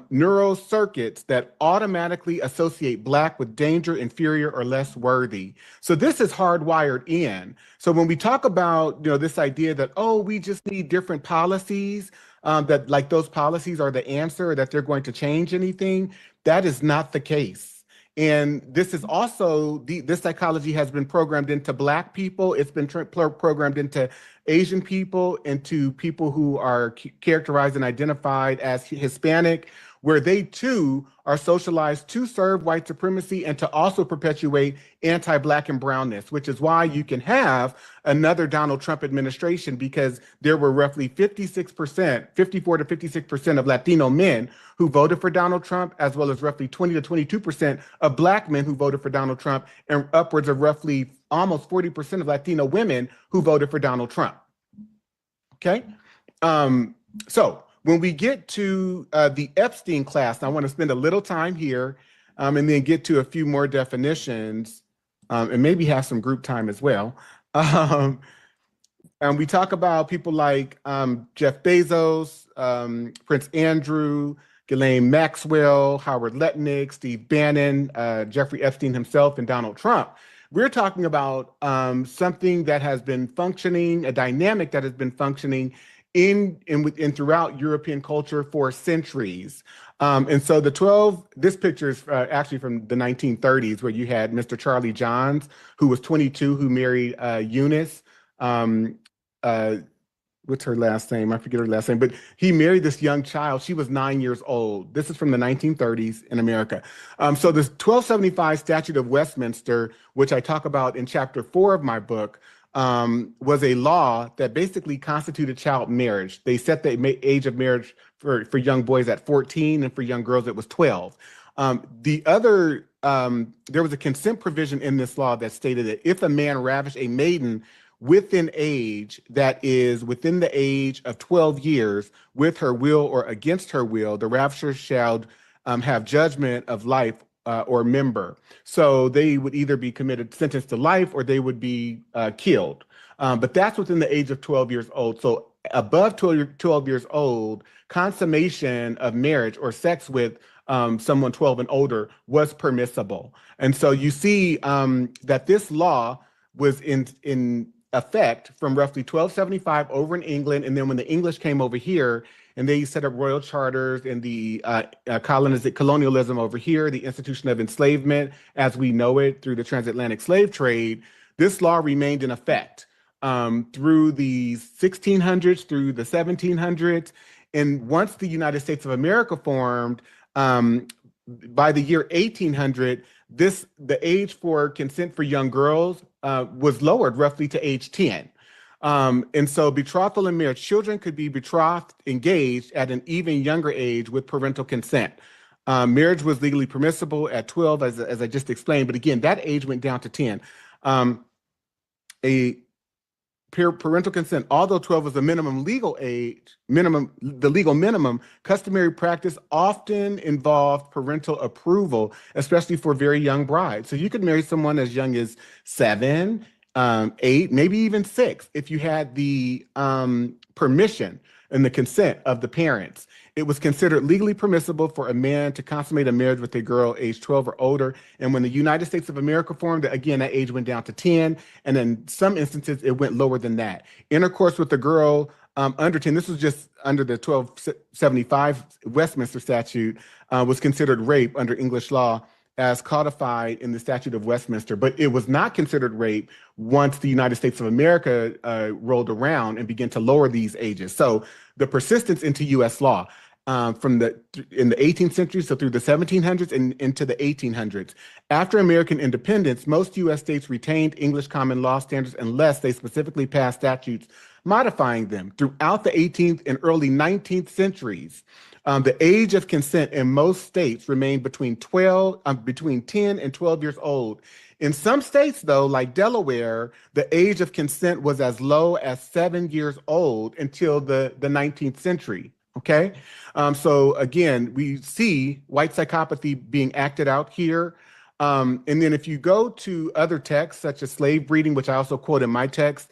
neural circuits that automatically associate Black with danger, inferior, or less worthy. So this is hardwired in. So when we talk about this idea that, oh, we just need different policies, that like those policies are the answer, or that they're going to change anything, that is not the case. And this is also, this psychology has been programmed into Black people. It's been programmed into Asian people, into people who are characterized and identified as Hispanic, where they too are socialized to serve white supremacy and to also perpetuate anti-Black and brownness, which is why you can have another Donald Trump administration, because there were roughly 54 to 56% of Latino men who voted for Donald Trump, as well as roughly 20 to 22% of Black men who voted for Donald Trump, and upwards of roughly almost 40% of Latino women who voted for Donald Trump. Okay? So when we get to the Epstein class, I want to spend a little time here and then get to a few more definitions and maybe have some group time as well. And we talk about people like Jeff Bezos, Prince Andrew, Ghislaine Maxwell, Howard Lutnick, Steve Bannon, Jeffrey Epstein himself, and Donald Trump. We're talking about something that has been functioning, a dynamic that has been functioning in throughout European culture for centuries. And so this picture is actually from the 1930s, where you had Mr. Charlie Johns, who was 22, who married Eunice. What's her last name? I forget her last name, but he married this young child. She was 9 years old. This is from the 1930s in America. So this 1275 Statute of Westminster, which I talk about in chapter 4 of my book, was a law that basically constituted child marriage. They set the age of marriage for young boys at 14, and for young girls it was 12. There was a consent provision in this law that stated that if a man ravished a maiden within age that is within the age of 12 years with her will or against her will, the ravisher shall have judgment of life or member. So they would either be sentenced to life, or they would be killed. But that's within the age of 12 years old. So above 12 years old, consummation of marriage or sex with someone 12 and older was permissible. And so you see that this law was effect from roughly 1275 over in England. And then when the English came over here and they set up royal charters and the colonialism over here, the institution of enslavement as we know it through the transatlantic slave trade, this law remained in effect through the 1600s, through the 1700s. And once the United States of America formed, by the year 1800, the age for consent for young girls was lowered roughly to age 10. And so betrothal and marriage, children could be betrothed, engaged at an even younger age with parental consent. Marriage was legally permissible at 12, as I just explained, but again, that age went down to 10. Parental consent, although 12 was the minimum legal age, the legal minimum, customary practice often involved parental approval, especially for very young brides. So you could marry someone as young as 7, 8, maybe even 6, if you had the permission and the consent of the parents. It was considered legally permissible for a man to consummate a marriage with a girl age 12 or older. And when the United States of America formed, again, that age went down to 10. And in some instances, it went lower than that. Intercourse with a girl under 10, this was just under the 1275 Westminster statute, was considered rape under English law as codified in the Statute of Westminster, but it was not considered rape once the United States of America rolled around and began to lower these ages. So the persistence into U.S. law in the 18th century, so through the 1700s and into the 1800s. After American independence, most U.S. states retained English common law standards unless they specifically passed statutes modifying them. Throughout the 18th and early 19th centuries, the age of consent in most states remained between 10 and 12 years old. In some states, though, like Delaware, the age of consent was as low as 7 years old until the 19th century. Okay, so again, we see white psychopathy being acted out here. And then if you go to other texts, such as slave breeding, which I also quote in my text,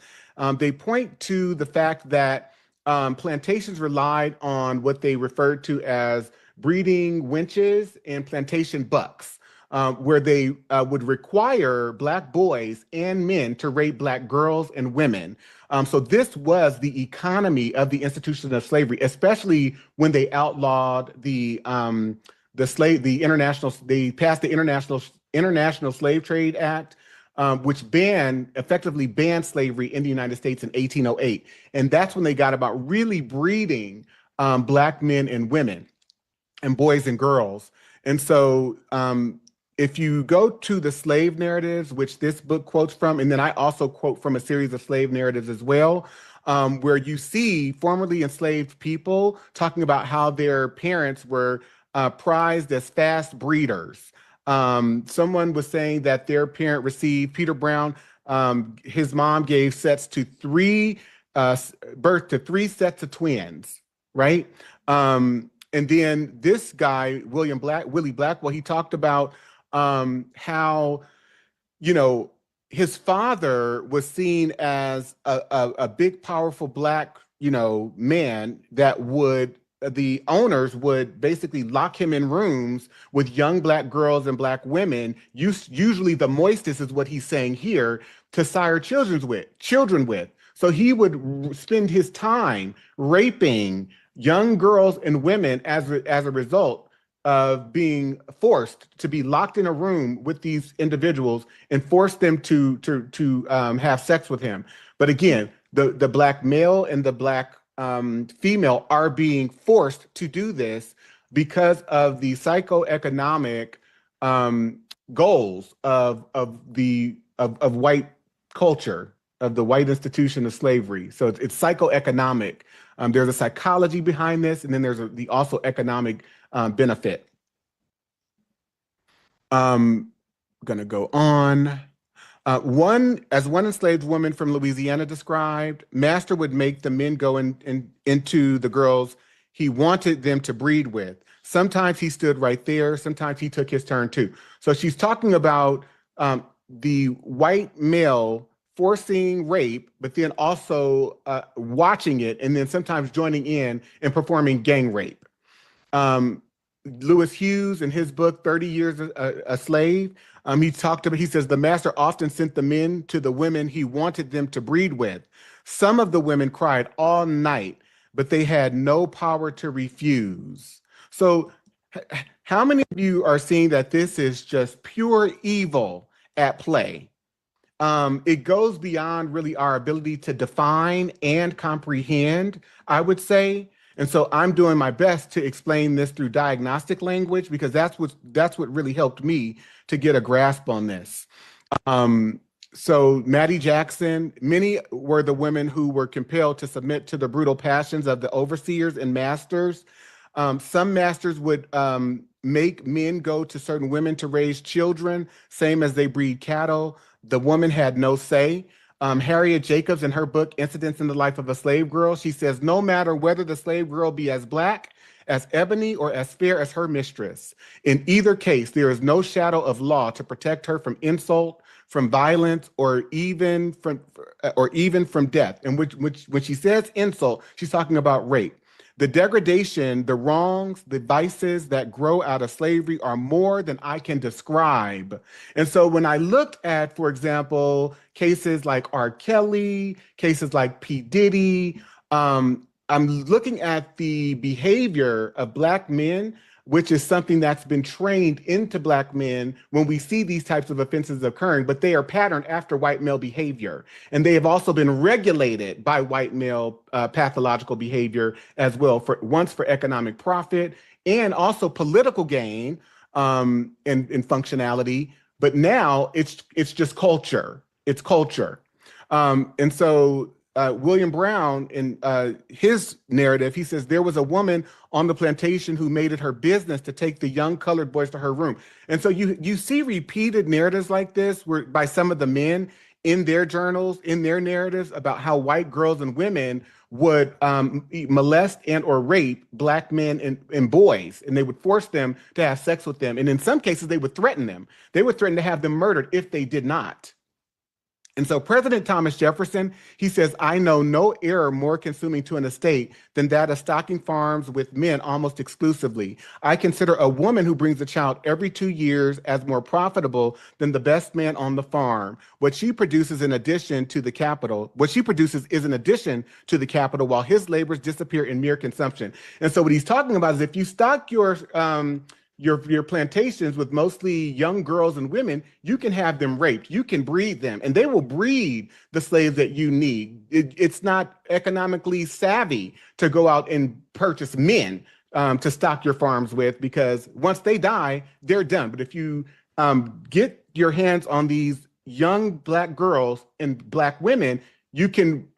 they point to the fact that plantations relied on what they referred to as breeding wenches and plantation bucks, where they would require Black boys and men to rape Black girls and women. So this was the economy of the institution of slavery, especially when they outlawed they passed the International Slave Trade Act, which effectively banned slavery in the United States in 1808. And that's when they got about really breeding Black men and women and boys and girls. And so if you go to the slave narratives, which this book quotes from, and then I also quote from a series of slave narratives as well, where you see formerly enslaved people talking about how their parents were prized as fast breeders. Someone was saying that their parent received, Peter Brown, his mom gave birth to 3 sets of twins, right? And then this guy, Willie Blackwell, he talked about how, his father was seen as a big, powerful Black, man that the owners would basically lock him in rooms with young Black girls and Black women, usually the moistest is what he's saying here, to sire children with. So he would spend his time raping young girls and women as a result of being forced to be locked in a room with these individuals and force them to have sex with him. But again, the Black male and the Black female are being forced to do this because of the psychoeconomic goals of white culture, of the white institution of slavery. So it's psychoeconomic. There's a psychology behind this, and then there's the also economic benefit. Gonna go on. One enslaved woman from Louisiana described, master would make the men go into the girls he wanted them to breed with. Sometimes he stood right there. Sometimes he took his turn too. So she's talking about the white male forcing rape, but then also watching it and then sometimes joining in and performing gang rape. Lewis Hughes, in his book 30 Years a Slave, he says the master often sent the men to the women he wanted them to breed with. Some of the women cried all night, but they had no power to refuse. So how many of you are seeing that this is just pure evil at play? It goes beyond really our ability to define and comprehend, I would say. And so I'm doing my best to explain this through diagnostic language, because that's what really helped me to get a grasp on this. So Maddie Jackson, many were the women who were compelled to submit to the brutal passions of the overseers and masters. Some masters would make men go to certain women to raise children, same as they breed cattle. The woman had no say. Harriet Jacobs, in her book, Incidents in the Life of a Slave Girl, she says, no matter whether the slave girl be as black, as ebony, or as fair as her mistress, in either case, there is no shadow of law to protect her from insult, from violence, or even from death. And when she says insult, she's talking about rape. The degradation, the wrongs, the vices that grow out of slavery are more than I can describe. And so when I looked at, for example, cases like R. Kelly, cases like P. Diddy, I'm looking at the behavior of Black men, which is something that's been trained into Black men when we see these types of offenses occurring, but they are patterned after white male behavior. And they have also been regulated by white male pathological behavior as well, once for economic profit and also political gain and functionality. But now it's just culture. It's culture. And so William Brown, in his narrative, he says there was a woman on the plantation who made it her business to take the young colored boys to her room. And so you see repeated narratives like this by some of the men in their journals, in their narratives, about how white girls and women would molest and or rape Black men and boys, and they would force them to have sex with them. And in some cases, they would threaten them. They would threaten to have them murdered if they did not. And so President Thomas Jefferson, he says, I know no error more consuming to an estate than that of stocking farms with men almost exclusively. I consider a woman who brings a child every 2 years as more profitable than the best man on the farm. What she produces is in addition to the capital while his labors disappear in mere consumption. And so what he's talking about is if you stock your plantations with mostly young girls and women, you can have them raped. You can breed them, and they will breed the slaves that you need. It's not economically savvy to go out and purchase men to stock your farms with, because once they die, they're done. But if you get your hands on these young Black girls and Black women, you can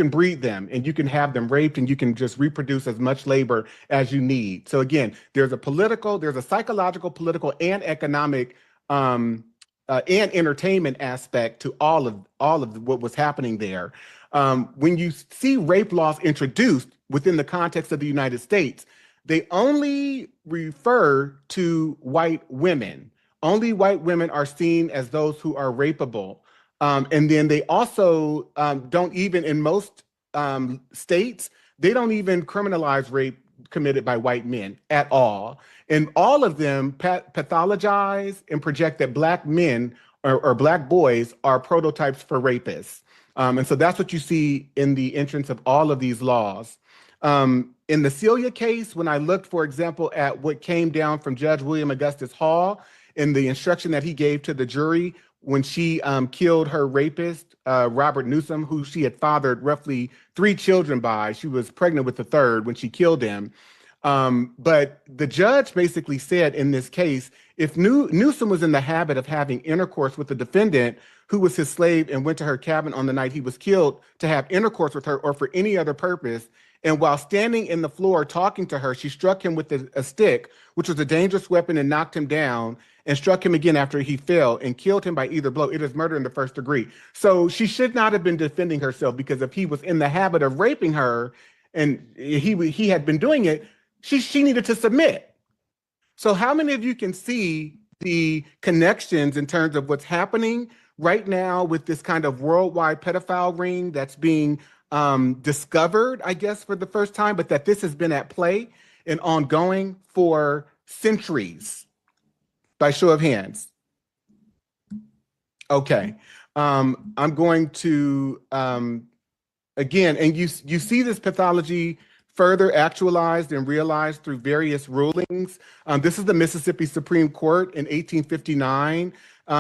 breed them, and you can have them raped, and you can just reproduce as much labor as you need. So again, there's a psychological, political, and economic and entertainment aspect to all of what was happening there. When you see rape laws introduced within the context of the United States, they only refer to white women. Only white women are seen as those who are rapeable. And then they also don't even, in most states, they don't even criminalize rape committed by white men at all. And all of them pathologize and project that Black men or Black boys are prototypes for rapists. And so that's what you see in the entrance of all of these laws. In the Celia case, when I looked, for example, at what came down from Judge William Augustus Hall in the instruction that he gave to the jury when she killed her rapist, Robert Newsom, who she had fathered roughly 3 children by. She was pregnant with the 3rd when she killed him. But the judge basically said in this case, if Newsom was in the habit of having intercourse with the defendant who was his slave and went to her cabin on the night he was killed to have intercourse with her or for any other purpose, and while standing in the floor talking to her, she struck him with a stick, which was a dangerous weapon, and knocked him down, and struck him again after he fell and killed him by either blow. It is murder in the first degree. So she should not have been defending herself, because if he was in the habit of raping her and he had been doing it, she needed to submit. So how many of you can see the connections in terms of what's happening right now with this kind of worldwide pedophile ring that's being discovered, I guess, for the first time, but that this has been at play and ongoing for centuries? By show of hands. Okay. I'm going to, again, and you see this pathology further actualized and realized through various rulings. This is the Mississippi Supreme Court in 1859.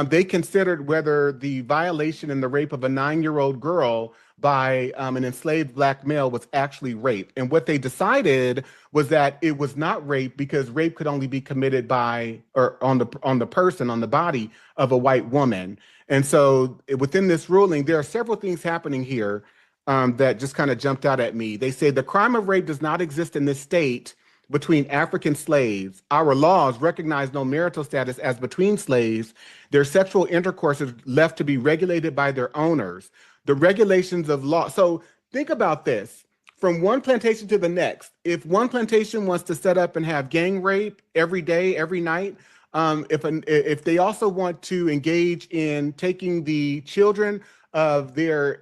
They considered whether the violation and the rape of a 9-year-old girl by an enslaved Black male was actually rape. And what they decided was that it was not rape because rape could only be committed by, or on the person, on the body of a white woman. And so within this ruling, there are several things happening here that just kind of jumped out at me. They say the crime of rape does not exist in this state between African slaves. Our laws recognize no marital status as between slaves. Their sexual intercourse is left to be regulated by their owners. The regulations of law. So think about this. From one plantation to the next, if one plantation wants to set up and have gang rape every day, every night, if they also want to engage in taking the children of their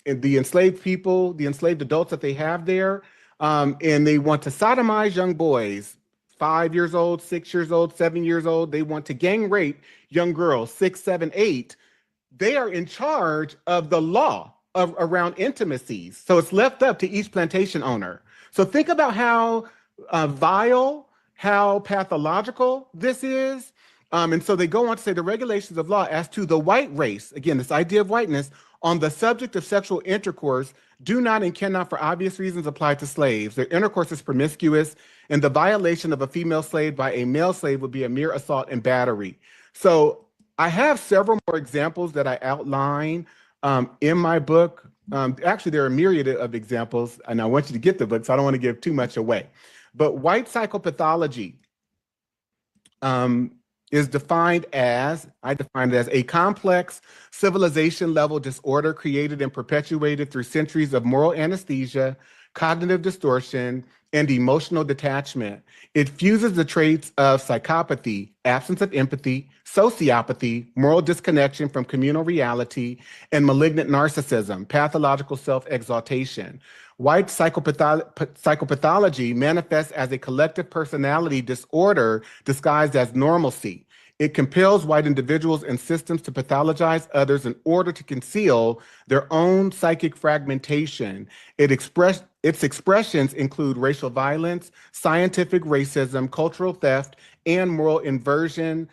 the enslaved people, the enslaved adults that they have there, and they want to sodomize young boys, 5 years old, 6 years old, 7 years old, they want to gang rape young girls, 6, 7, 8, they are in charge of the law around intimacies. So it's left up to each plantation owner. So think about how vile, how pathological this is. And so they go on to say the regulations of law as to the white race, again, this idea of whiteness, on the subject of sexual intercourse do not and cannot for obvious reasons apply to slaves. Their intercourse is promiscuous, and the violation of a female slave by a male slave would be a mere assault and battery. So I have several more examples that I outline in my book. Actually, there are a myriad of examples, and I want you to get the book, so I don't want to give too much away. But white psychopathology is defined as, I define it as a complex civilization level disorder created and perpetuated through centuries of moral anesthesia, cognitive distortion, and emotional detachment. It fuses the traits of psychopathy, absence of empathy, sociopathy, moral disconnection from communal reality, and malignant narcissism, pathological self-exaltation. White psychopathology manifests as a collective personality disorder disguised as normalcy. It compels white individuals and systems to pathologize others in order to conceal their own psychic fragmentation. Its expressions include racial violence, scientific racism, cultural theft, and moral inversion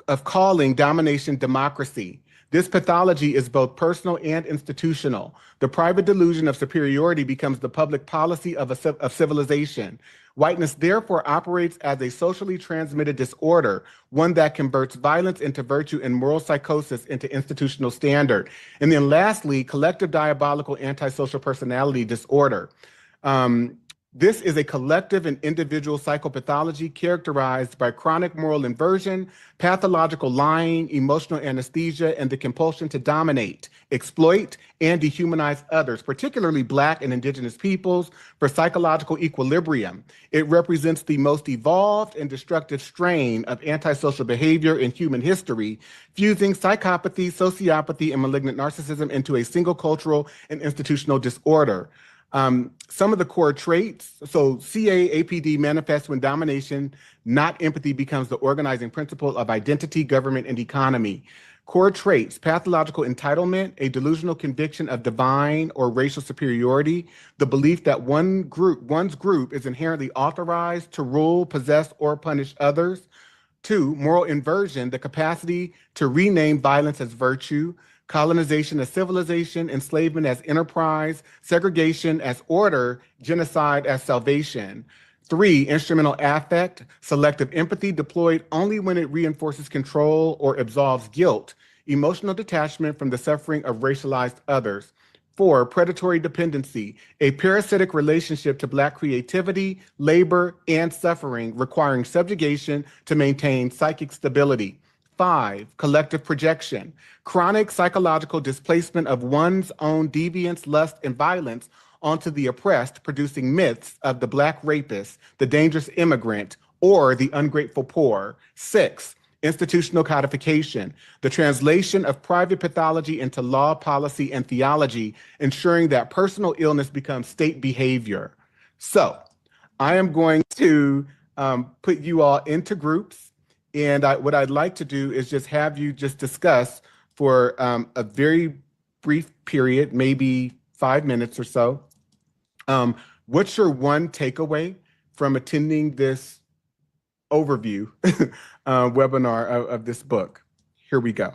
of calling domination democracy. This pathology is both personal and institutional. The private delusion of superiority becomes the public policy of civilization. Whiteness therefore operates as a socially transmitted disorder, one that converts violence into virtue and moral psychosis into institutional standard. And then lastly, collective diabolical antisocial personality disorder. This is a collective and individual psychopathology characterized by chronic moral inversion, pathological lying, emotional anesthesia, and the compulsion to dominate, exploit, and dehumanize others, particularly Black and Indigenous peoples, for psychological equilibrium. It represents the most evolved and destructive strain of antisocial behavior in human history, fusing psychopathy, sociopathy, and malignant narcissism into a single cultural and institutional disorder. Some of the core traits, so CAAPD manifests when domination, not empathy, becomes the organizing principle of identity, government, and economy. Core traits: pathological entitlement, a delusional conviction of divine or racial superiority, the belief that one's group is inherently authorized to rule, possess, or punish others. 2, moral inversion, the capacity to rename violence as virtue, colonization as civilization, enslavement as enterprise, segregation as order, genocide as salvation. 3, instrumental affect, selective empathy deployed only when it reinforces control or absolves guilt, emotional detachment from the suffering of racialized others. 4, predatory dependency, a parasitic relationship to Black creativity, labor, and suffering, requiring subjugation to maintain psychic stability. 5, collective projection, chronic psychological displacement of one's own deviance, lust, and violence onto the oppressed, producing myths of the Black rapist, the dangerous immigrant, or the ungrateful poor. 6, institutional codification, the translation of private pathology into law, policy, and theology, ensuring that personal illness becomes state behavior. So I am going to put you all into groups. And what I'd like to do is just have you just discuss for a very brief period, maybe 5 minutes or so. What's your one takeaway from attending this overview webinar of this book? Here we go.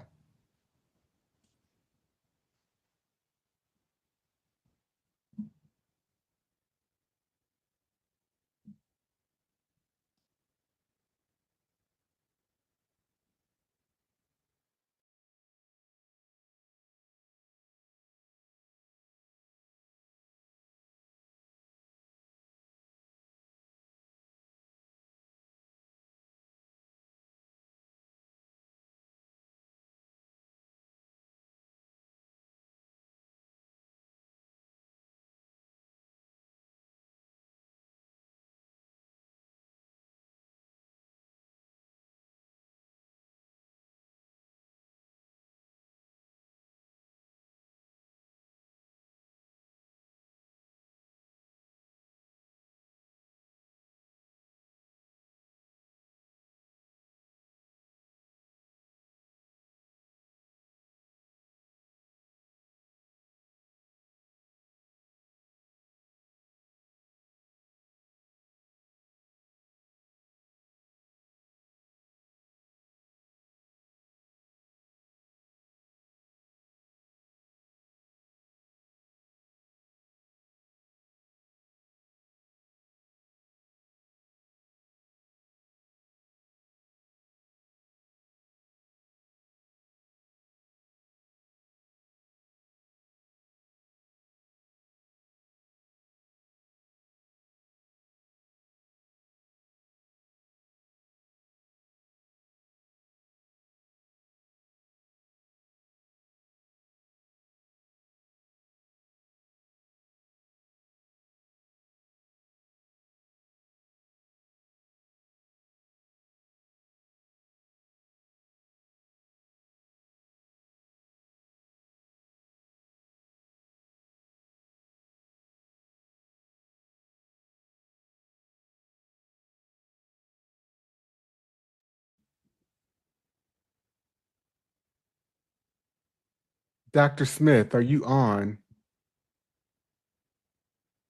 Dr. Smith, are you on?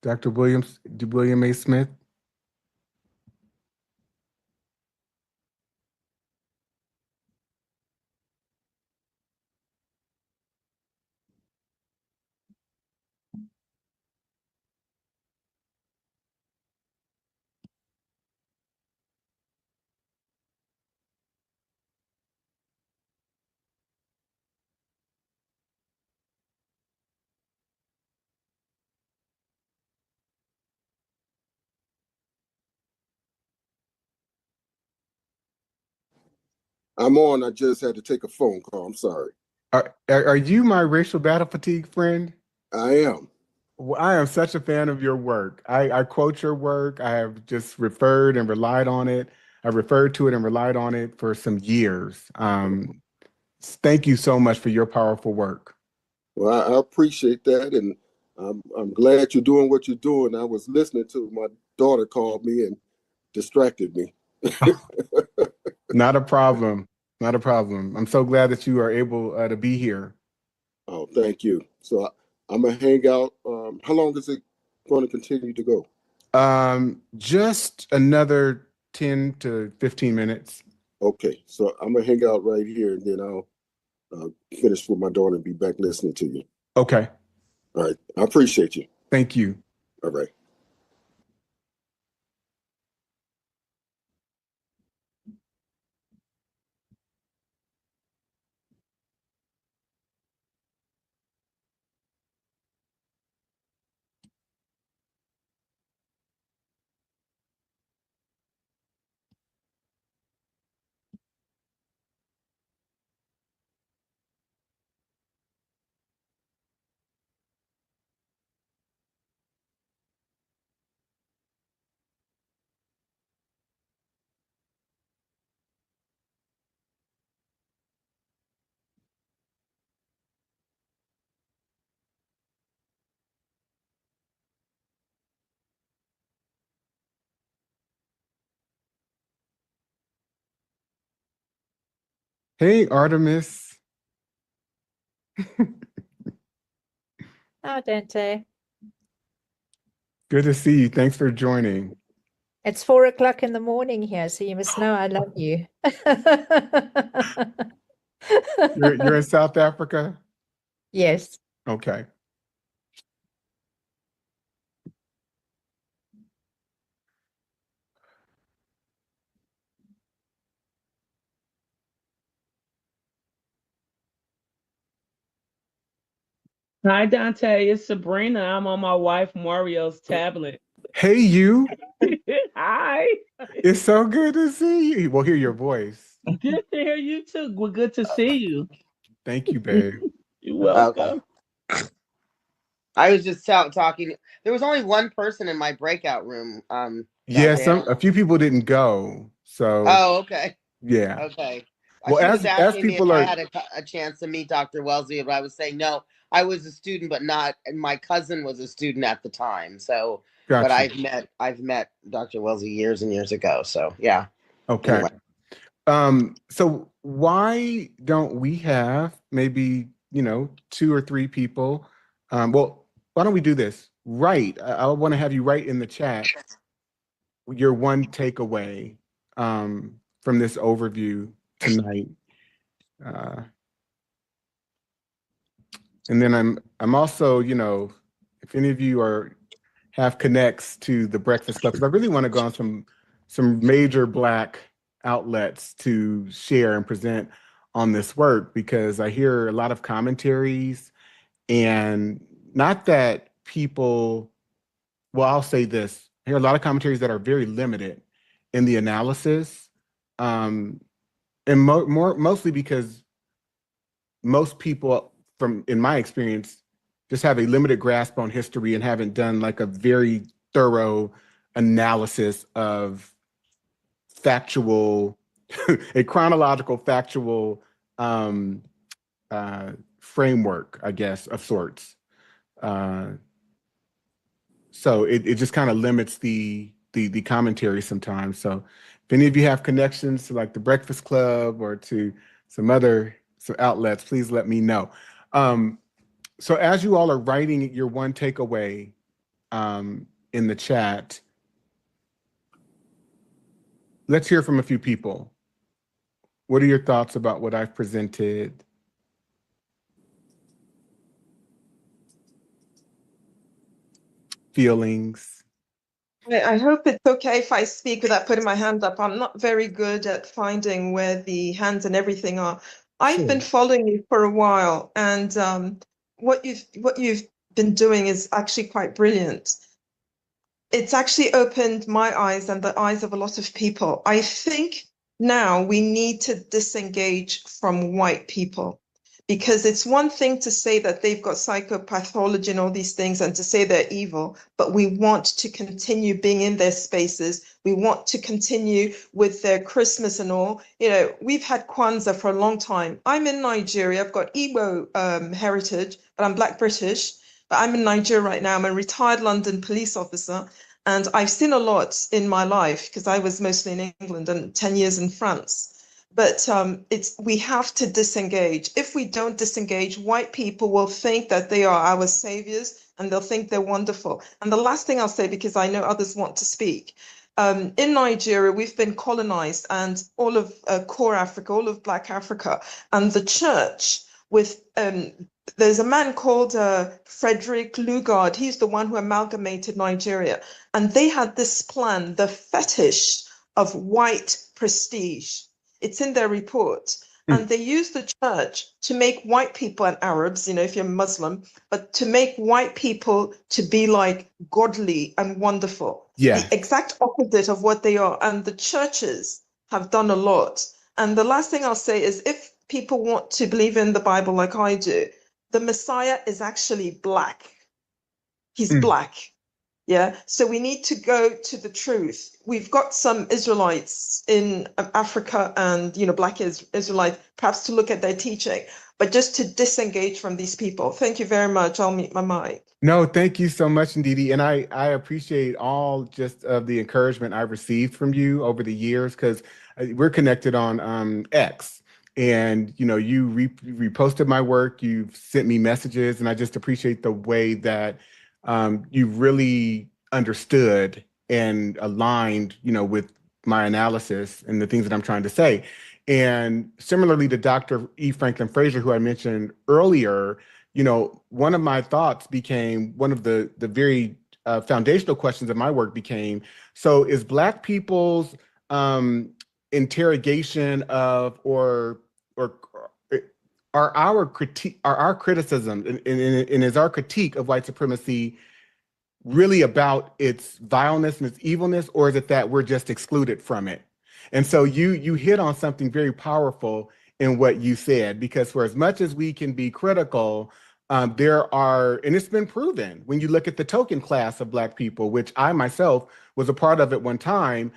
Dr. William A. Smith? I'm on. I just had to take a phone call. I'm sorry. Are you my racial battle fatigue friend? I am. Well, I am such a fan of your work. I quote your work. I have just referred and relied on it. I referred to it and relied on it for some years. Thank you so much for your powerful work. Well, I appreciate that, and I'm glad you're doing what you're doing. I was listening to my daughter called me and distracted me. Not a problem. Not a problem. I'm so glad that you are able to be here. Oh, thank you. So I'm gonna hang out. How long is it going to continue to go? Just another 10 to 15 minutes. Okay, so I'm gonna hang out right here, and then I'll finish with my daughter and be back listening to you. Okay. All right. I appreciate you. Thank you. All right. Hey, Artemis. Oh, Dante. Good to see you. Thanks for joining. It's 4 o'clock in the morning here, so you must know I love you. You're in South Africa? Yes. Okay. Hi, Dante. It's Sabrina. I'm on my wife Mario's tablet. Hey, you. Hi. It's so good to see you. We'll hear your voice. Good to hear you too. Well, good to see you. Thank you, babe. You're welcome. Okay. I was just talking. There was only one person in my breakout room. Yeah, Dante. a few people didn't go. So Oh, okay. yeah. Okay. Well, She was as asking me if people I are had a chance to meet Dr. Wellesley, but I was saying no. I was a student, but not. And my cousin was a student at the time. So, but got you. I've met Dr. Wellesley years and years ago. So, yeah. Okay. Anyway. So why don't we have maybe, 2 or 3 people? Well, why don't we do this? I want to have you write in the chat your one takeaway from this overview tonight. And then I'm also, if any of you have connects to the Breakfast Club, because I really want to go on some major Black outlets to share and present on this work, because I hear a lot of commentaries, and not that people, well, I'll say this, I hear a lot of commentaries that are very limited in the analysis, and mostly because most people, in my experience, just have a limited grasp on history and haven't done like a very thorough analysis of factual, a chronological factual framework, I guess, of sorts. So it just kind of limits the commentary sometimes. So if any of you have connections to like the Breakfast Club or to some outlets, please let me know. So as you all are writing your one takeaway in the chat, let's hear from a few people. What are your thoughts about what I've presented? Feelings? I hope it's okay if I speak without putting my hand up. I'm not very good at finding where the hands and everything are. I've been following you for a while, and what you've been doing is actually quite brilliant. It's actually opened my eyes and the eyes of a lot of people. I think now we need to disengage from white people, because it's one thing to say that they've got psychopathology and all these things and to say they're evil, but we want to continue being in their spaces. We want to continue with their Christmas and all. We've had Kwanzaa for a long time. I'm in Nigeria. I've got Igbo heritage, but I'm Black British. But I'm in Nigeria right now. I'm a retired London police officer. And I've seen a lot in my life because I was mostly in England and 10 years in France. But we have to disengage. If we don't disengage, white people will think that they are our saviors and they'll think they're wonderful. And the last thing I'll say, because I know others want to speak, in Nigeria, we've been colonized, and all of core Africa, all of Black Africa, and the church with there's a man called Frederick Lugard. He's the one who amalgamated Nigeria. And they had this plan, the fetish of white prestige. It's in their report. And they used the church to make white people, and Arabs, if you're Muslim, but to make white people to be like godly and wonderful. Yeah. The exact opposite of what they are. And the churches have done a lot. And the last thing I'll say is, if people want to believe in the Bible like I do, the Messiah is actually Black. He's Black. Yeah. So we need to go to the truth. We've got some Israelites in Africa and, Black Israelites, perhaps to look at their teaching, but just to disengage from these people. Thank you very much. I'll mute my mic. No, thank you so much, Ndidi. And I appreciate all just of the encouragement I've received from you over the years, because we're connected on X. And you reposted my work, you've sent me messages, and I just appreciate the way that you really understood and aligned, with my analysis and the things that I'm trying to say. And similarly to Dr. E. Franklin Frazier, who I mentioned earlier, one of my thoughts became one of the very foundational questions of my work became, so is Black people's interrogation of or are our criticism and is our critique of white supremacy really about its vileness and its evilness, or is it that we're just excluded from it? And so you hit on something very powerful in what you said, because for as much as we can be critical, there are, and it's been proven when you look at the token class of Black people, which I myself was a part of at one time,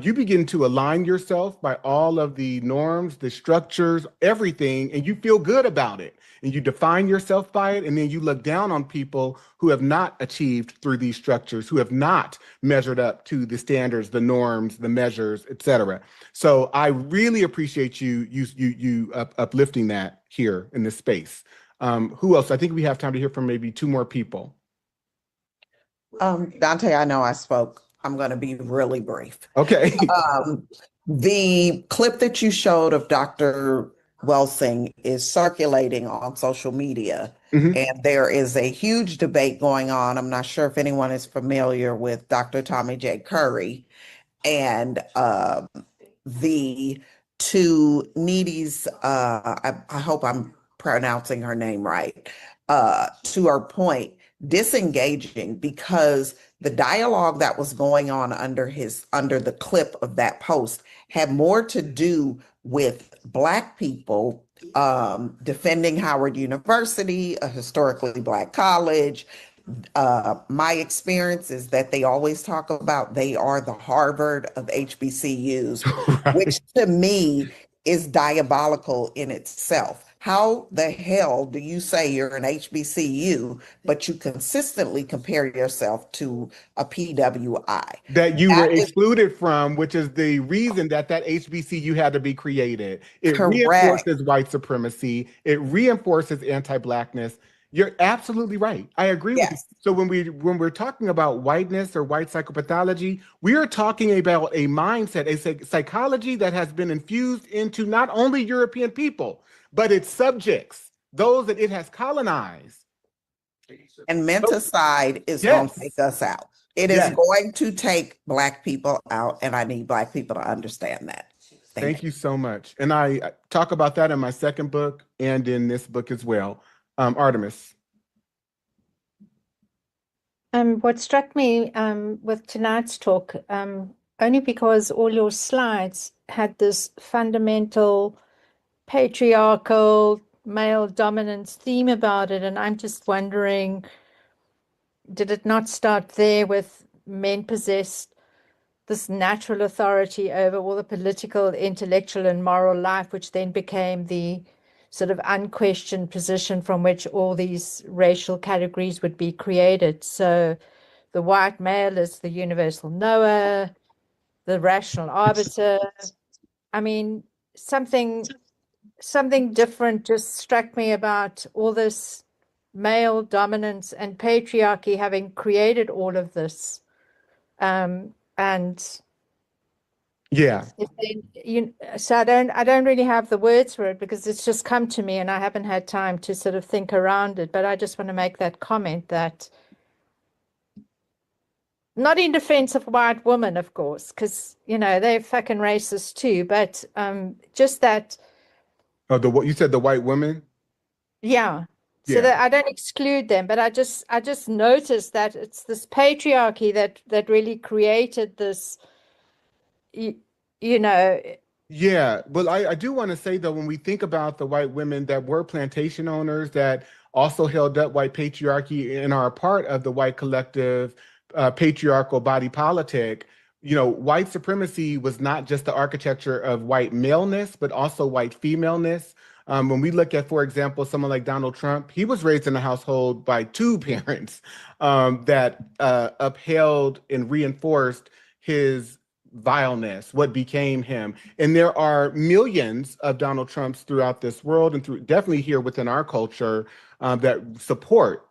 you begin to align yourself by all of the norms, the structures, everything, and you feel good about it. And you define yourself by it, and then you look down on people who have not achieved through these structures, who have not measured up to the standards, the norms, the measures, et cetera. So I really appreciate you uplifting that here in this space. Who else? I think we have time to hear from maybe two more people. Dante, I know I spoke. I'm going to be really brief. Okay. The clip that you showed of Dr. Welsing is circulating on social media, and there is a huge debate going on. I'm not sure if anyone is familiar with Dr. Tommy J. Curry and the two Needies. I hope I'm pronouncing her name right. To our point, disengaging, because the dialogue that was going on under the clip of that post had more to do with Black people defending Howard University, a historically Black college. My experience is that they always talk about they are the Harvard of HBCUs, right, which to me is diabolical in itself. How the hell do you say you're an HBCU, but you consistently compare yourself to a PWI? That you were excluded from, which is the reason that HBCU had to be created. It reinforces white supremacy. It reinforces anti-Blackness. You're absolutely right. I agree with you. So when we're talking about whiteness or white psychopathology, we are talking about a mindset, a psychology that has been infused into not only European people, but its subjects, those that it has colonized. And menticide is going to take us out. It is going to take Black people out, and I need Black people to understand that. Thank you so much. And I talk about that in my second book and in this book as well. Artemis. What struck me with tonight's talk, only because all your slides had this fundamental patriarchal male dominance theme about it, and I'm just wondering, did it not start there with men possessed this natural authority over all the political, intellectual, and moral life, which then became the sort of unquestioned position from which all these racial categories would be created? So the white male is the universal knower, the rational arbiter. I mean, something different just struck me about all this male dominance and patriarchy having created all of this. And so I don't really have the words for it, because it's just come to me and I haven't had time to sort of think around it. But I just want to make that comment, that not in defense of white women, of course, because they're fucking racist too, but just that. Oh, you said the white women? Yeah. So that I don't exclude them, but I just noticed that it's this patriarchy that really created this, Yeah, well, I do want to say, though, when we think about the white women that were plantation owners that also held up white patriarchy and are a part of the white collective patriarchal body politic, white supremacy was not just the architecture of white maleness, but also white femaleness. When we look at, for example, someone like Donald Trump, he was raised in a household by two parents that upheld and reinforced his vileness, what became him. And there are millions of Donald Trumps throughout this world and definitely here within our culture that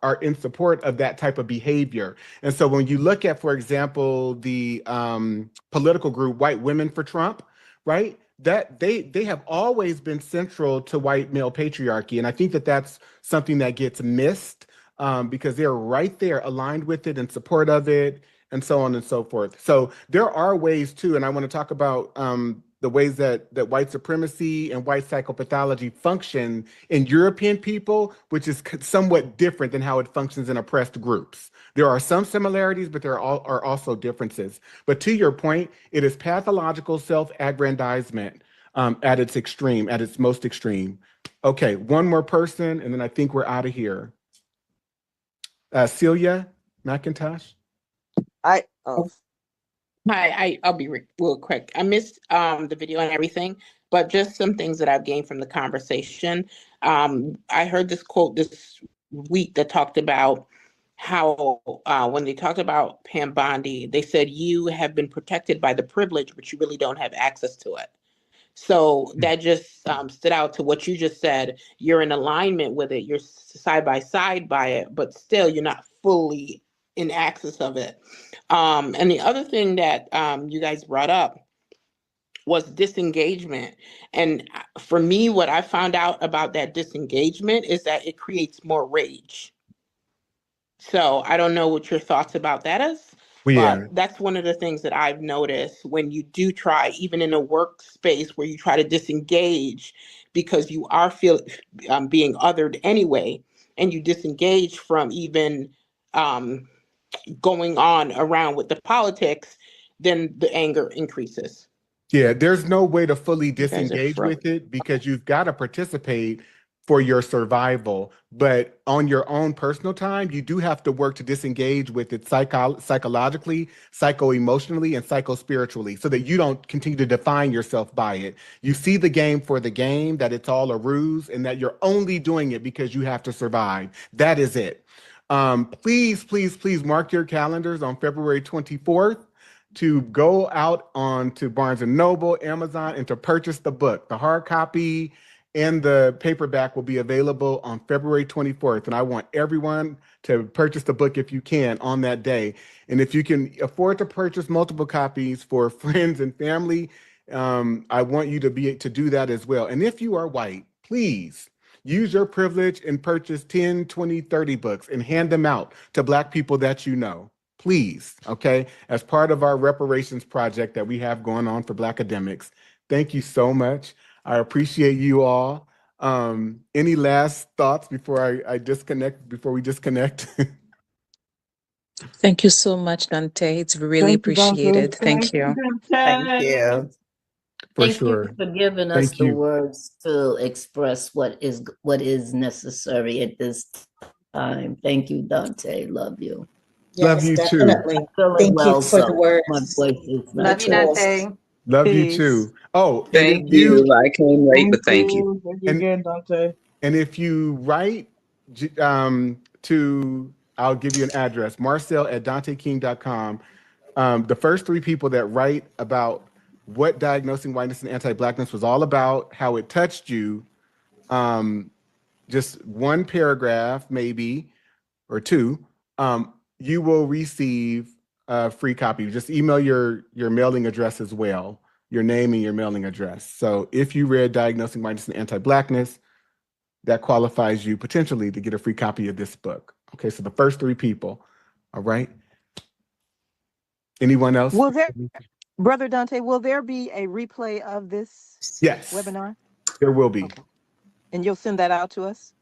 are in support of that type of behavior. And so when you look at, for example, the political group White Women for Trump, right? That they have always been central to white male patriarchy. And I think that that's something that gets missed because they're right there aligned with it, in support of it, and so on and so forth. So there are ways too, and I want to talk about the ways that white supremacy and white psychopathology function in European people, which is somewhat different than how it functions in oppressed groups. There are some similarities, but there are also differences. But to your point, it is pathological self-aggrandizement at its extreme, at its most extreme. Okay, one more person, and then I think we're out of here. Celia McIntosh. Hi, I'll be real quick. I missed the video and everything, but just some things that I've gained from the conversation. I heard this quote this week that talked about how when they talked about Pam Bondi, they said you have been protected by the privilege, but you really don't have access to it. So that just stood out to what you just said. You're in alignment with it. You're side by side by it, but still you're not fully in access of it. And the other thing that you guys brought up was disengagement. And for me, what I found out about that disengagement is that it creates more rage. So I don't know what your thoughts about that is, but that's one of the things that I've noticed when you do try, even in a workspace where you try to disengage because you are being othered anyway, and you disengage from even going on around with the politics, then the anger increases. Yeah, there's no way to fully disengage with it because you've got to participate for your survival. But on your own personal time, you do have to work to disengage with it psychologically, psycho-emotionally, and psycho-spiritually so that you don't continue to define yourself by it. You see the game for the game, that it's all a ruse, and that you're only doing it because you have to survive. That is it. Please, please, please mark your calendars on February 24th to go out on to Barnes & Noble, Amazon, and to purchase the book. The hard copy and the paperback will be available on February 24th. And I want everyone to purchase the book if you can on that day. And if you can afford to purchase multiple copies for friends and family, I want you to do that as well. And if you are white, please use your privilege and purchase 10, 20, 30 books and hand them out to Black people that you know. Please, okay? As part of our reparations project that we have going on for Black academics. Thank you so much. I appreciate you all. Any last thoughts before I disconnect, before we disconnect? Thank you so much, Dante. It's really appreciated. Thank you. Thank you. Thank you for giving us the words to express what is necessary at this time. Thank you, Dante. Love you. Love you definitely. too. Thank you for the words. My voice is not Love you, Dante. Love you too. Oh, thank you. I can't wait, but thank you. Thank you again, Dante. And if you write I'll give you an address, marcel@danteking.com. The first 3 people that write about what diagnosing whiteness and anti-Blackness was all about, how it touched you, just one paragraph maybe, or 2, you will receive a free copy. Just email your mailing address as well, your name and your mailing address. So if you read Diagnosing Whiteness and Anti-Blackness, that qualifies you potentially to get a free copy of this book. Okay, so the first 3 people, all right? Anyone else? Brother Dante, will there be a replay of this webinar? There will be. Okay. And you'll send that out to us?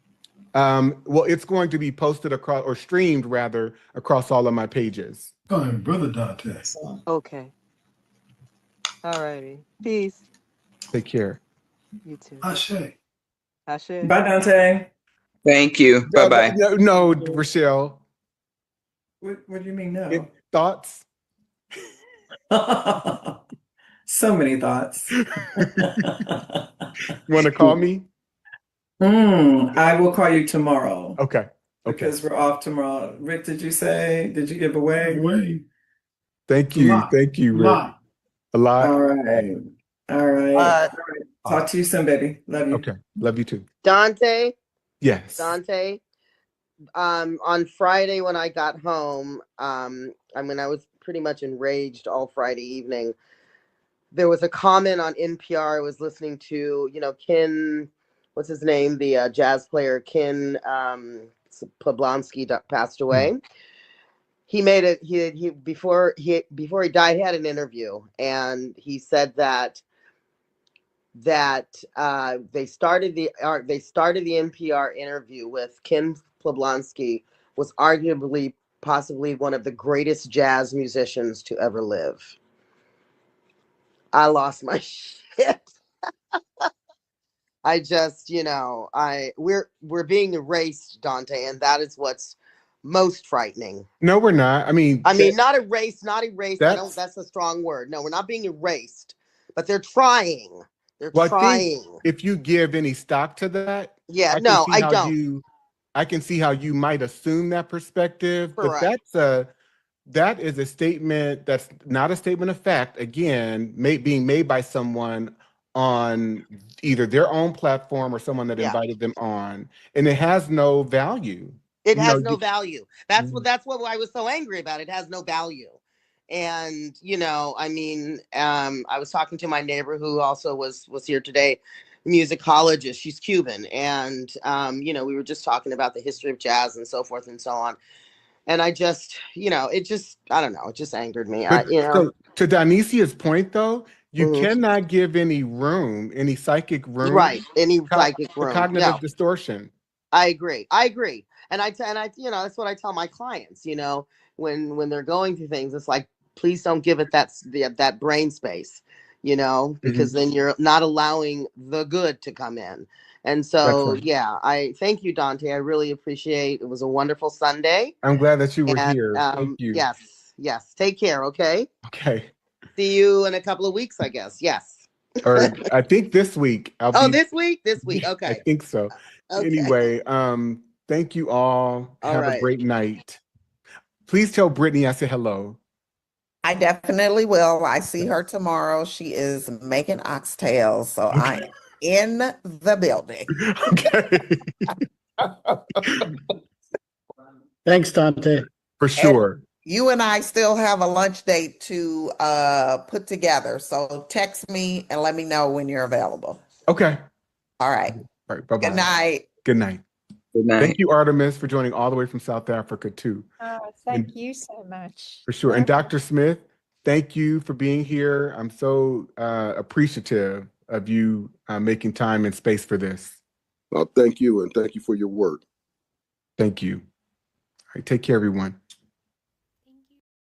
Well, it's going to be posted across, or streamed rather, across all of my pages. Brother Dante. Okay. All righty. Peace. Take care. You too. Ashe. Ashe. Bye, Dante. Thank you. Bye-bye. No, Rochelle. What do you mean no? Thoughts? So many thoughts. Want to call me? I will call you tomorrow. Okay. Because we're off tomorrow. Rick, did you give away? Thank you. Thank you, Rick. A lot. All right. All right. Uh, All right. Talk to you soon, baby. Love you. Okay. Love you too. Dante, Yes. on Friday when I got home, I mean, I was pretty much enraged all Friday evening. There was a comment on NPR I was listening to, Ken, what's his name? The jazz player, Ken Poblonsky passed away. He made it, he before he died, he had an interview, and he said that they started the NPR interview with Ken Poblonsky, was arguably possibly one of the greatest jazz musicians to ever live. I lost my shit. I just, we're being erased, Dante, and that is what's most frightening. No, we're not. I mean, not erased. That's a strong word. No, we're not being erased, but they're trying. They're trying. I think if you give any stock to that, Yeah, I don't. I can see how you might assume that perspective, Correct. but that is a statement that's not a statement of fact. Again, being made by someone on either their own platform or someone that invited them on, and it has no value. It has no value. That's what I was so angry about. It has no value. And, I was talking to my neighbor who also was here today, musicologist. She's Cuban. And, we were just talking about the history of jazz and so forth and so on. And I just, I don't know, it just angered me. So to Dinesia's point, though, you cannot give any psychic room. Right. Any psychic room. Cognitive distortion. I agree. And I, that's what I tell my clients, when they're going through things, it's like, please don't give it that brain space, because then you're not allowing the good to come in. And so, I thank you, Dante. I really appreciate it. It was a wonderful Sunday. I'm glad that you were here. Thank you. Yes. Take care. Okay. Okay. See you in a couple of weeks, I guess. Yes. Or I think this week. This week? Okay. I think so. Okay. Anyway, thank you all. Have right. a great night. Please tell Brittany I said hello. I definitely will. I see her tomorrow. She is making oxtails, so I am in the building. Okay. Thanks, Dante. For sure. You and I still have a lunch date to put together. So text me and let me know when you're available. Okay. All right. All right. Bye-bye. Good night. Good night. Good night. Thank you, Artemis, for joining all the way from South Africa, too. Thank you so much. For sure. And Dr. Smith, thank you for being here. I'm so appreciative of you making time and space for this. Well, thank you, and thank you for your work. Thank you. All right. Take care, everyone.